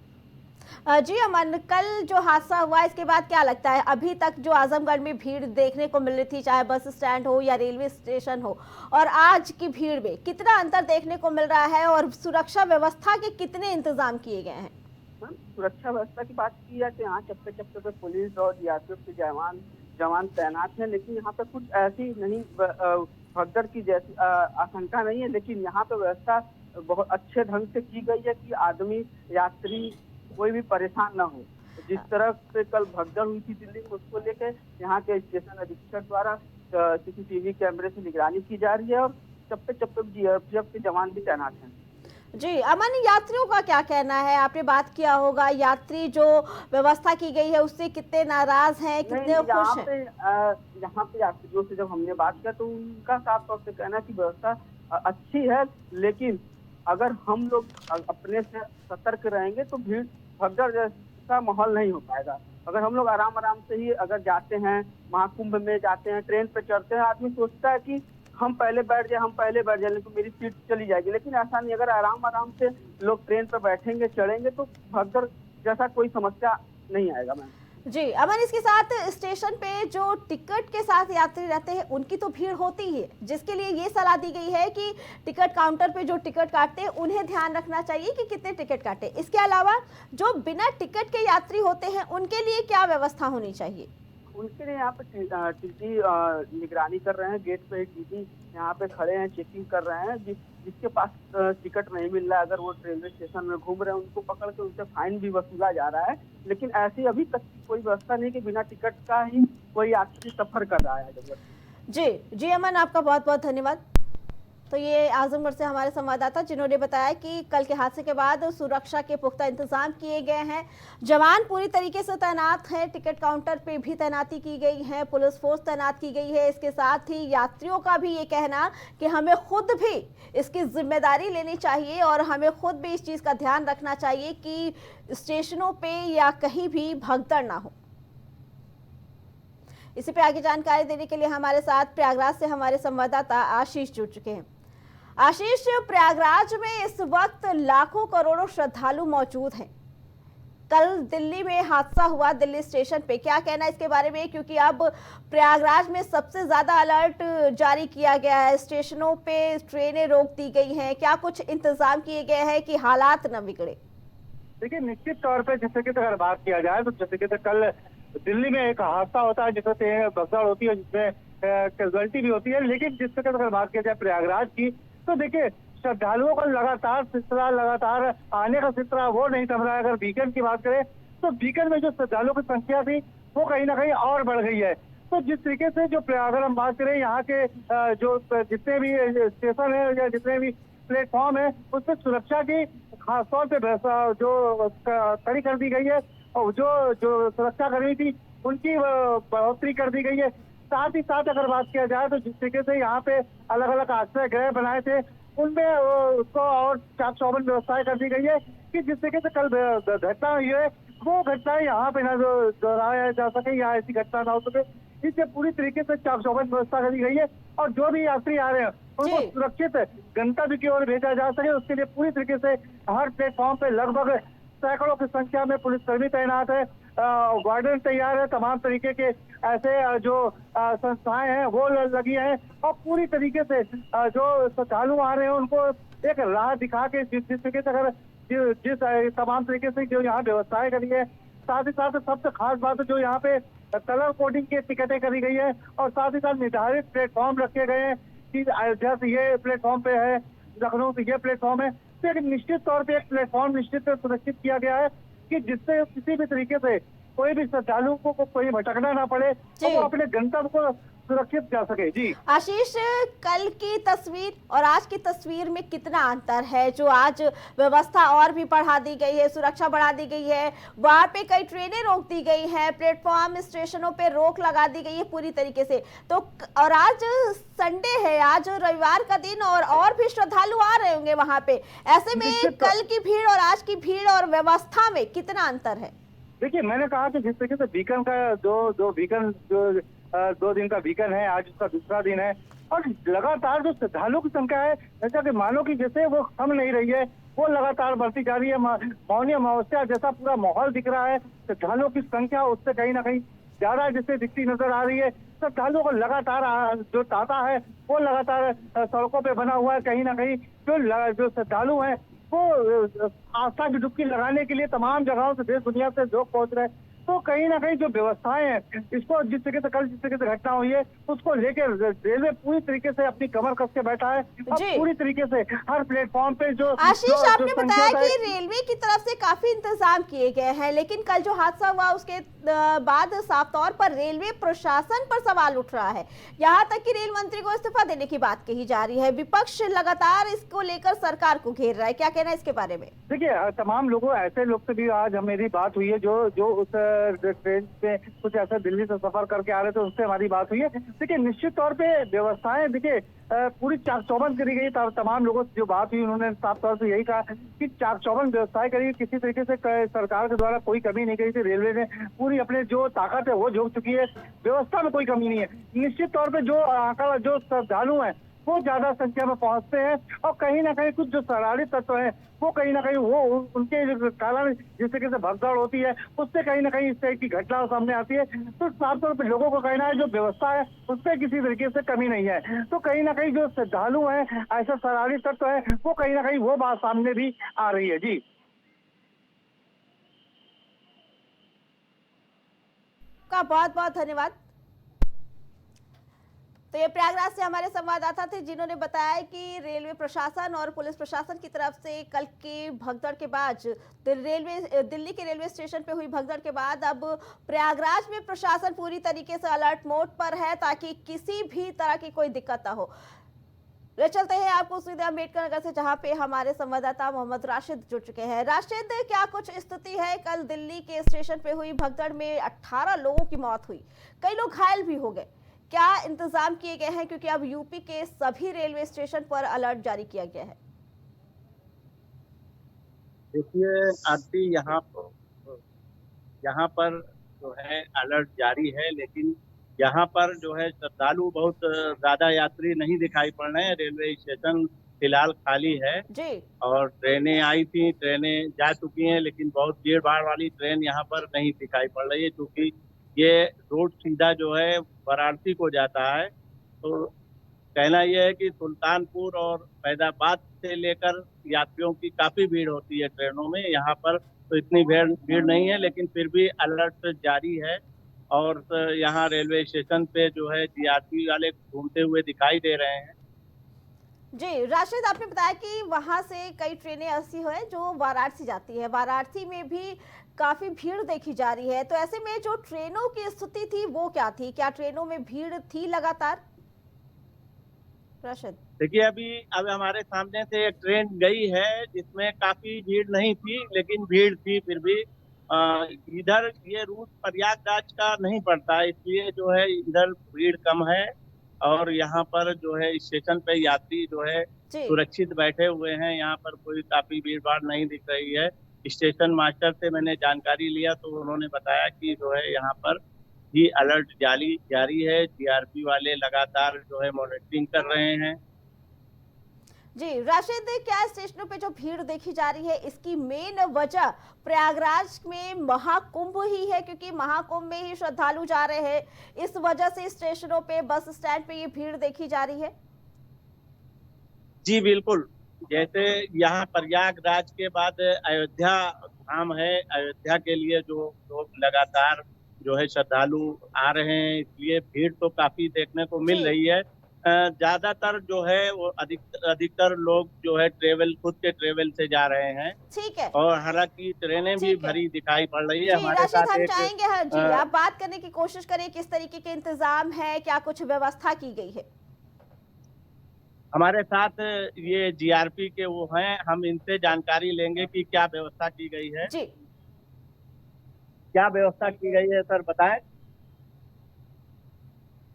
[SPEAKER 2] जी अमन, कल जो हादसा हुआ इसके बाद क्या लगता है अभी तक जो आजमगढ़ में भीड़ देखने को मिल रही थी, चाहे बस स्टैंड हो या रेलवे स्टेशन हो, और आज की भीड़ में कितना अंतर देखने को मिल रहा है और सुरक्षा व्यवस्था के कितने इंतजाम किए गए हैं?
[SPEAKER 16] सुरक्षा व्यवस्था की बात की है तो यहाँ चप्पे चप्पे पे पुलिस और जीआरपीएफ के जवान तैनात हैं, लेकिन यहाँ पे कुछ ऐसी नहीं भगदड़ की जैसी आशंका नहीं है। लेकिन यहाँ पे व्यवस्था बहुत अच्छे ढंग से की गई है कि आदमी यात्री कोई भी परेशान ना हो। जिस तरह से कल भगदड़ हुई थी दिल्ली में उसको लेकर यहाँ के स्टेशन अधीक्षक द्वारा सीसीटीवी कैमरे से निगरानी की जा रही है और चप्पे चप्पे जीआरपीएफ के जवान भी तैनात हैं।
[SPEAKER 2] जी अमन, यात्रियों का क्या कहना है? आपने बात किया होगा, यात्री जो व्यवस्था की गई है उससे कितने नाराज हैं, कितने खुश हैं?
[SPEAKER 16] यहाँ पे यात्रियों से जब हमने बात किया तो उनका साफ तौर से कहना कि व्यवस्था अच्छी है, लेकिन अगर हम लोग अपने से सतर्क रहेंगे तो भीड़ भगदड़ जैसा माहौल नहीं हो पाएगा। अगर हम लोग आराम से ही अगर जाते हैं, महाकुंभ में जाते हैं, ट्रेन पे चढ़ते हैं, आदमी सोचता है कि हम पहले बैठ जाए लेकिन मेरी सीट चली जाएगी, लेकिन ऐसा नहीं। अगर आराम से लोग ट्रेन पर बैठेंगे, चढ़ेंगे तो भगदड़ जैसा कोई समस्या नहीं आएगा। मैम
[SPEAKER 2] जी अमन, इसके साथ स्टेशन पे जो टिकट के साथ यात्री रहते हैं उनकी तो भीड़ होती ही है, जिसके लिए ये सलाह दी गई है कि टिकट काउंटर पे जो टिकट काटते हैं उन्हें ध्यान रखना चाहिए कि कितने टिकट काटे। इसके अलावा जो बिना टिकट के यात्री होते हैं उनके लिए क्या व्यवस्था होनी चाहिए?
[SPEAKER 16] उनके लिए यहाँ पे टीटी निगरानी कर रहे हैं, गेट पे टीटी यहाँ पे खड़े हैं, चेकिंग कर रहे हैं। जिसके पास टिकट नहीं मिल रहा है, अगर वो रेलवे स्टेशन में घूम रहे हैं, उनको पकड़ के उनसे फाइन भी वसूला जा रहा है। लेकिन ऐसी अभी तक कोई व्यवस्था नहीं कि बिना टिकट का ही कोई यात्री सफर कर रहा है।
[SPEAKER 2] जी अमन, आपका बहुत बहुत धन्यवाद। तो ये आजमगढ़ से हमारे संवाददाता जिन्होंने बताया कि कल के हादसे के बाद सुरक्षा के पुख्ता इंतजाम किए गए हैं, जवान पूरी तरीके से तैनात हैं, टिकट काउंटर पे भी तैनाती की गई है, पुलिस फोर्स तैनात की गई है। इसके साथ ही यात्रियों का भी ये कहना कि हमें खुद भी इसकी जिम्मेदारी लेनी चाहिए और हमें खुद भी इस चीज़ का ध्यान रखना चाहिए कि स्टेशनों पे या कहीं भी भगदड़ ना हो। इसी पे आगे जानकारी देने के लिए हमारे साथ प्रयागराज से हमारे संवाददाता आशीष जुड़ चुके हैं। आशीष, प्रयागराज में इस वक्त लाखों करोड़ों श्रद्धालु मौजूद हैं। कल दिल्ली में हादसा हुआ दिल्ली स्टेशन पे, क्या कहना है इसके बारे में? क्योंकि अब प्रयागराज में सबसे ज्यादा अलर्ट जारी किया गया है, स्टेशनों पे ट्रेनें रोक दी गई हैं, क्या कुछ इंतजाम किए गए हैं कि हालात न बिगड़े?
[SPEAKER 17] देखिए, निश्चित तौर पे जैसे कि अगर बात किया जाए तो जैसे कि कल दिल्ली में एक हादसा होता है जिसमें भगदड़ होती है, जिसमें कैजुअलिटी भी होती है, लेकिन जिससे अगर बात किया जाए प्रयागराज की तो देखिए श्रद्धालुओं का लगातार आने का सिलसिला वो नहीं थम रहा है। अगर वीकेंड की बात करें तो वीकेंड में जो श्रद्धालुओं की संख्या थी वो कहीं ना कहीं और बढ़ गई है। तो जिस तरीके से जो अगर हम बात करें यहाँ के जो जितने भी स्टेशन है या जितने भी प्लेटफॉर्म है उस पर सुरक्षा की खासतौर पे जो कड़ी कर दी गई है और जो सुरक्षा कर्मी थी उनकी बढ़ोतरी कर दी गई है। साथ ही साथ अगर बात किया जाए तो जिस तरीके से यहाँ पे अलग अलग आश्रय गृह बनाए थे उनमें उसको और चाक चौबंद व्यवस्थाएं कर दी गई है कि जिस तरीके से कल घटना हुई है वो घटनाएं यहाँ पे ना दोहराया जा सके या ऐसी घटना ना हो सके, इससे पूरी तरीके से चाक चौबंद व्यवस्था कर दी गई है। और जो भी यात्री आ रहे हैं उनको सुरक्षित गंतव्य की ओर भेजा जा सके उसके लिए पूरी तरीके से हर प्लेटफॉर्म पे लगभग सैकड़ों की संख्या में पुलिसकर्मी तैनात है, वार्डन तैयार है, तमाम तरीके के ऐसे जो संस्थाएं हैं वो लगी हैं और पूरी तरीके से जो श्रद्धालु आ रहे हैं उनको एक राह दिखा के जिस तरीके से अगर जिस तमाम तरीके से जो यहाँ व्यवस्थाएं करी है, साथ ही साथ सबसे खास बात जो यहाँ पे कलर कोडिंग की टिकटें करी गई है और साथ ही साथ निर्धारित प्लेटफॉर्म रखे गए हैं कि अयोध्या से ये प्लेटफॉर्म पे है, लखनऊ से ये प्लेटफॉर्म है। तो एक निश्चित तौर पे एक प्लेटफॉर्म निश्चित सुनिश्चित किया गया है कि जिससे किसी भी तरीके से कोई भी श्रद्धालु को कोई भटकना ना पड़े तो वो अपने गंतव्य को सुरक्षित जा सके। जी
[SPEAKER 2] आशीष, कल की तस्वीर और आज की तस्वीर में कितना अंतर है? जो आज व्यवस्था और भी बढ़ा दी गई है, सुरक्षा बढ़ा दी गई है, वहां पे कई ट्रेनें रोक दी गई हैं, प्लेटफॉर्म स्टेशनों पे रोक लगा दी गई है पूरी तरीके से, तो और आज संडे है, आज रविवार का दिन और भी श्रद्धालु आ रहे होंगे वहां पे, ऐसे में कल की भीड़ और आज की भीड़ और व्यवस्था में कितना अंतर है?
[SPEAKER 17] देखिए, मैंने कहा कि जिस तरीके से वीकेंड का जो 2 दिन का वीकेंड है, आज उसका दूसरा दिन है और लगातार जो श्रद्धालुओं की संख्या है जैसा कि मानो कि जैसे वो कम नहीं रही है, वो लगातार बढ़ती जा रही है। मौनी अमावस्या जैसा पूरा माहौल दिख रहा है, श्रद्धालुओं की संख्या उससे कहीं ना कहीं ज्यादा जैसे दिखती नजर आ रही है। श्रद्धालुओं को लगातार जो तांता है वो लगातार सड़कों पे बना हुआ है, कहीं ना कहीं जो श्रद्धालु हैं वो आस्था की डुबकी लगाने के लिए तमाम जगहों से देश दुनिया से लोग पहुंच रहे हैं। तो कहीं ना कहीं जो व्यवस्थाएं हैं इसको जिस तरीके से कल जिस तरीके से घटना हुई है उसको लेकर रेलवे पूरी तरीके से अपनी कमर कस के बैठा है और पूरी तरीके से हर प्लेटफॉर्म पे जो
[SPEAKER 2] आशीष आपने बताया कि रेलवे की तरफ से काफी इंतजाम किए गए हैं, लेकिन कल जो हादसा हुआ उसके बाद साफ तौर पर रेलवे प्रशासन पर सवाल उठ रहा है। यहाँ तक कि रेल मंत्री को इस्तीफा देने की बात कही जा रही है, विपक्ष लगातार इसको लेकर सरकार को घेर रहा है, क्या कहना है इसके बारे में?
[SPEAKER 17] देखिए, तमाम लोगों ऐसे लोग से भी आज मेरी बात हुई है जो उस ट्रेन पे कुछ ऐसा दिल्ली से सफर करके आ रहे थे, उससे हमारी बात हुई है। देखिए, निश्चित तौर पे व्यवस्थाएं देखिए पूरी चाक चौबंद करी गई। तमाम लोगों से जो बात हुई उन्होंने साफ तौर से यही कहा कि चाक चौबंद व्यवस्थाएं करी, किसी तरीके से सरकार के द्वारा कोई कमी नहीं करी थी। रेलवे ने पूरी अपने जो ताकत है वो झोंक चुकी है, व्यवस्था में कोई कमी नहीं है। निश्चित तौर पे जो श्रद्धालु हैं वो ज्यादा संख्या में पहुंचते हैं और कहीं ना कहीं कुछ जो शरारती तत्व हैं वो कहीं ना कहीं वो उनके कारण जिस तरीके से भगदड़ होती है उससे कहीं ना कहीं इस तरह की घटना सामने आती है। तो साफ तौर पर लोगों को कहना है जो व्यवस्था है उससे किसी तरीके से कमी नहीं है। तो कहीं ना कहीं जो श्रद्धालु हैं ऐसा शरारती तत्व है वो कहीं ना कहीं वो बात सामने भी आ रही है। जी
[SPEAKER 2] का बहुत बहुत धन्यवाद। तो ये प्रयागराज से हमारे संवाददाता थे जिन्होंने बताया कि रेलवे प्रशासन और पुलिस प्रशासन की तरफ से कल की भगदड़ के बाद दिल्ली के रेलवे स्टेशन पे हुई भगदड़ के बाद अब प्रयागराज में प्रशासन पूरी तरीके से अलर्ट मोड पर है ताकि किसी भी तरह की कोई दिक्कत ना हो। चलते हैं आपको सीधे अम्बेडकर नगर से जहां पे हमारे संवाददाता मोहम्मद राशिद जुड़ चुके हैं। राशिद, क्या कुछ स्थिति है? कल दिल्ली के स्टेशन पे हुई भगदड़ में 18 लोगों की मौत हुई, कई लोग घायल भी हो गए, क्या इंतजाम किए गए हैं? क्योंकि अब यूपी के सभी रेलवे स्टेशन पर अलर्ट जारी किया गया है।
[SPEAKER 9] देखिए आरती, यहाँ पर जो है अलर्ट जारी है, लेकिन यहाँ पर जो है श्रद्धालु बहुत ज्यादा यात्री नहीं दिखाई पड़ रहे हैं। रेलवे स्टेशन फिलहाल खाली है
[SPEAKER 2] जी।
[SPEAKER 9] और ट्रेनें आई थी, ट्रेनें जा चुकी हैं, लेकिन बहुत भीड़ भाड़ वाली ट्रेन यहाँ पर नहीं दिखाई पड़ रही है, क्योंकि ये रोड सीधा जो है वाराणसी को जाता है। तो कहना यह है कि सुल्तानपुर और फैजाबाद से लेकर यात्रियों की काफी भीड़ होती है ट्रेनों में। यहाँ पर तो इतनी भीड़ नहीं है, लेकिन फिर भी अलर्ट जारी है। और यहाँ रेलवे स्टेशन पे जो है जीआरपी वाले घूमते हुए दिखाई दे रहे हैं।
[SPEAKER 2] जी राशिद, आपने बताया कि वहां से कई ट्रेनें ऐसी हैं जो वाराणसी जाती है, वाराणसी में भी काफी भीड़ देखी जा रही है, तो ऐसे में जो ट्रेनों की स्थिति थी वो क्या थी? क्या ट्रेनों में भीड़ थी लगातार? राशिद
[SPEAKER 9] देखिए, अब हमारे सामने से एक ट्रेन गई है जिसमें काफी भीड़ नहीं थी, लेकिन भीड़ थी फिर भी। इधर ये रूट प्रयागराज का नहीं पड़ता, इसलिए जो है इधर भीड़ कम है। और यहाँ पर जो है स्टेशन पे यात्री जो है सुरक्षित बैठे हुए हैं, यहाँ पर कोई काफी भीड़ भाड़ नहीं दिख रही है। स्टेशन मास्टर से मैंने जानकारी लिया तो उन्होंने बताया कि जो है यहाँ पर भी अलर्ट जारी है, जीआरपी वाले लगातार जो है मॉनिटरिंग कर रहे हैं।
[SPEAKER 2] जी राशिद, क्या स्टेशनों पे जो भीड़ देखी जा रही है इसकी मेन वजह प्रयागराज में महाकुंभ ही है, क्योंकि महाकुंभ में ही श्रद्धालु जा रहे हैं, इस वजह से स्टेशनों पे, बस स्टैंड पे ये भीड़ देखी जा रही है?
[SPEAKER 9] जी बिल्कुल, जैसे यहाँ प्रयागराज के बाद अयोध्या धाम है, अयोध्या के लिए जो लगातार जो है श्रद्धालु आ रहे हैं, इसलिए भीड़ तो काफी देखने को मिल रही है। ज्यादातर जो है वो अधिकतर लोग जो है खुद के ट्रेवल से जा रहे हैं।
[SPEAKER 2] ठीक है।
[SPEAKER 9] और हालांकि ट्रेनें भी भरी दिखाई पड़ रही है। हमारे साथ
[SPEAKER 2] हम चाहेंगे आप बात करने की कोशिश करें, किस तरीके के इंतजाम है, क्या कुछ व्यवस्था की गई है?
[SPEAKER 9] हमारे साथ ये जीआरपी के वो हैं, हम इनसे जानकारी लेंगे कि क्या व्यवस्था की गई है।
[SPEAKER 2] जी,
[SPEAKER 9] क्या व्यवस्था की गई है सर, बताएं।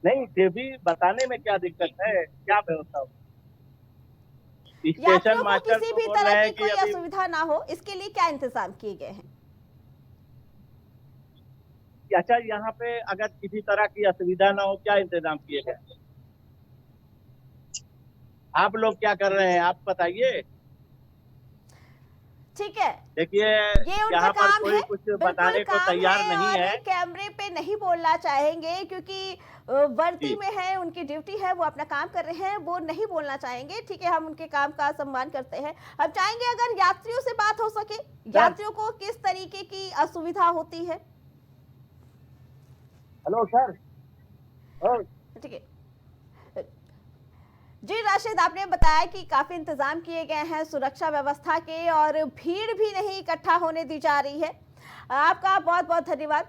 [SPEAKER 9] नहीं, ये भी बताने में क्या दिक्कत है, क्या व्यवस्था हो? स्टेशन मास्टर
[SPEAKER 2] किसी भी तरह की कोई असुविधा ना हो, इसके लिए क्या इंतजाम किए गए हैं?
[SPEAKER 9] अच्छा, यहाँ पे अगर किसी तरह की असुविधा ना हो, क्या इंतजाम किए गए? आप लोग क्या कर रहे हैं, आप बताइए।
[SPEAKER 2] ठीक है,
[SPEAKER 9] देखिए यहाँ पर कोई कुछ बताने को तैयार नहीं है।
[SPEAKER 2] कैमरे पे नहीं बोलना चाहेंगे क्योंकि वर्दी में है, उनकी ड्यूटी है, वो अपना काम कर रहे हैं, वो नहीं बोलना चाहेंगे। ठीक है, हम उनके काम का सम्मान करते हैं। हम चाहेंगे अगर यात्रियों से बात हो सके, यात्रियों को किस तरीके की असुविधा होती है?
[SPEAKER 9] Hello sir.
[SPEAKER 2] ठीक है जी राशिद, आपने बताया कि काफी इंतजाम किए गए हैं सुरक्षा व्यवस्था के और भीड़ भी नहीं इकट्ठा होने दी जा रही है। आपका बहुत बहुत धन्यवाद।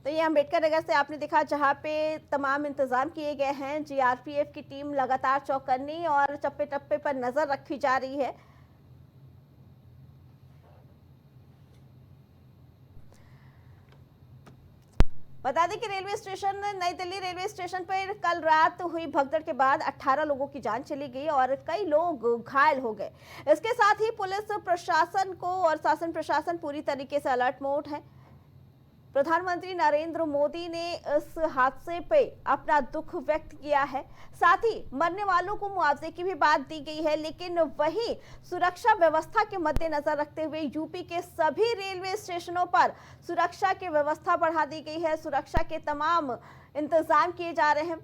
[SPEAKER 2] तो ये अम्बेडकर नगर से आपने देखा जहां पे तमाम इंतजाम किए गए हैं। जीआरपीएफ की टीम लगातार चौकन्नी और चप्पे चप्पे पर नजर रखी जा रही है। बता दें कि रेलवे स्टेशन, नई दिल्ली रेलवे स्टेशन पर कल रात हुई भगदड़ के बाद 18 लोगों की जान चली गई और कई लोग घायल हो गए। इसके साथ ही पुलिस प्रशासन को और शासन प्रशासन पूरी तरीके से अलर्ट मोड है। प्रधानमंत्री नरेंद्र मोदी ने इस हादसे पे अपना दुख व्यक्त किया है, साथ ही मरने वालों को मुआवजे की भी बात दी गई है। लेकिन वहीं सुरक्षा व्यवस्था के मद्देनजर रखते हुए यूपी के सभी रेलवे स्टेशनों पर सुरक्षा की व्यवस्था बढ़ा दी गई है। सुरक्षा के तमाम इंतजाम किए जा रहे हैं।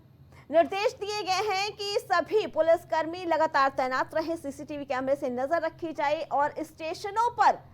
[SPEAKER 2] निर्देश दिए गए हैं कि सभी पुलिसकर्मी लगातार तैनात रहे, सीसीटीवी कैमरे से नजर रखी जाए और स्टेशनों पर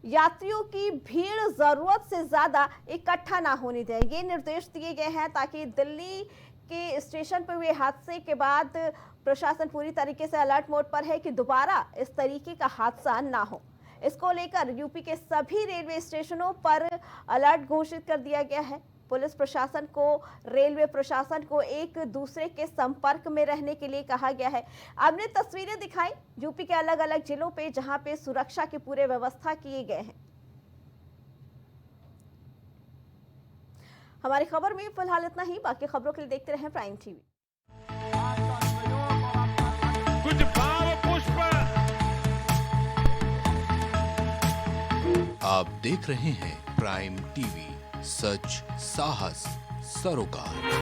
[SPEAKER 2] यात्रियों की भीड़ जरूरत से ज्यादा इकट्ठा ना होने दें। ये निर्देश दिए गए हैं ताकि दिल्ली के स्टेशन पर हुए हादसे के बाद प्रशासन पूरी तरीके से अलर्ट मोड पर है कि दोबारा इस तरीके का हादसा ना हो। इसको लेकर यूपी के सभी रेलवे स्टेशनों पर अलर्ट घोषित कर दिया गया है। पुलिस प्रशासन को, रेलवे प्रशासन को एक दूसरे के संपर्क में रहने के लिए कहा गया है। हमने तस्वीरें दिखाई यूपी के अलग अलग जिलों पे जहां पे सुरक्षा की पूरे व्यवस्था किए गए हैं। हमारी खबर में फिलहाल इतना ही। बाकी खबरों के लिए देखते रहें प्राइम टीवी।
[SPEAKER 1] कुछ भाव पुष्प आप देख रहे हैं प्राइम टीवी, सच साहस सरोकार।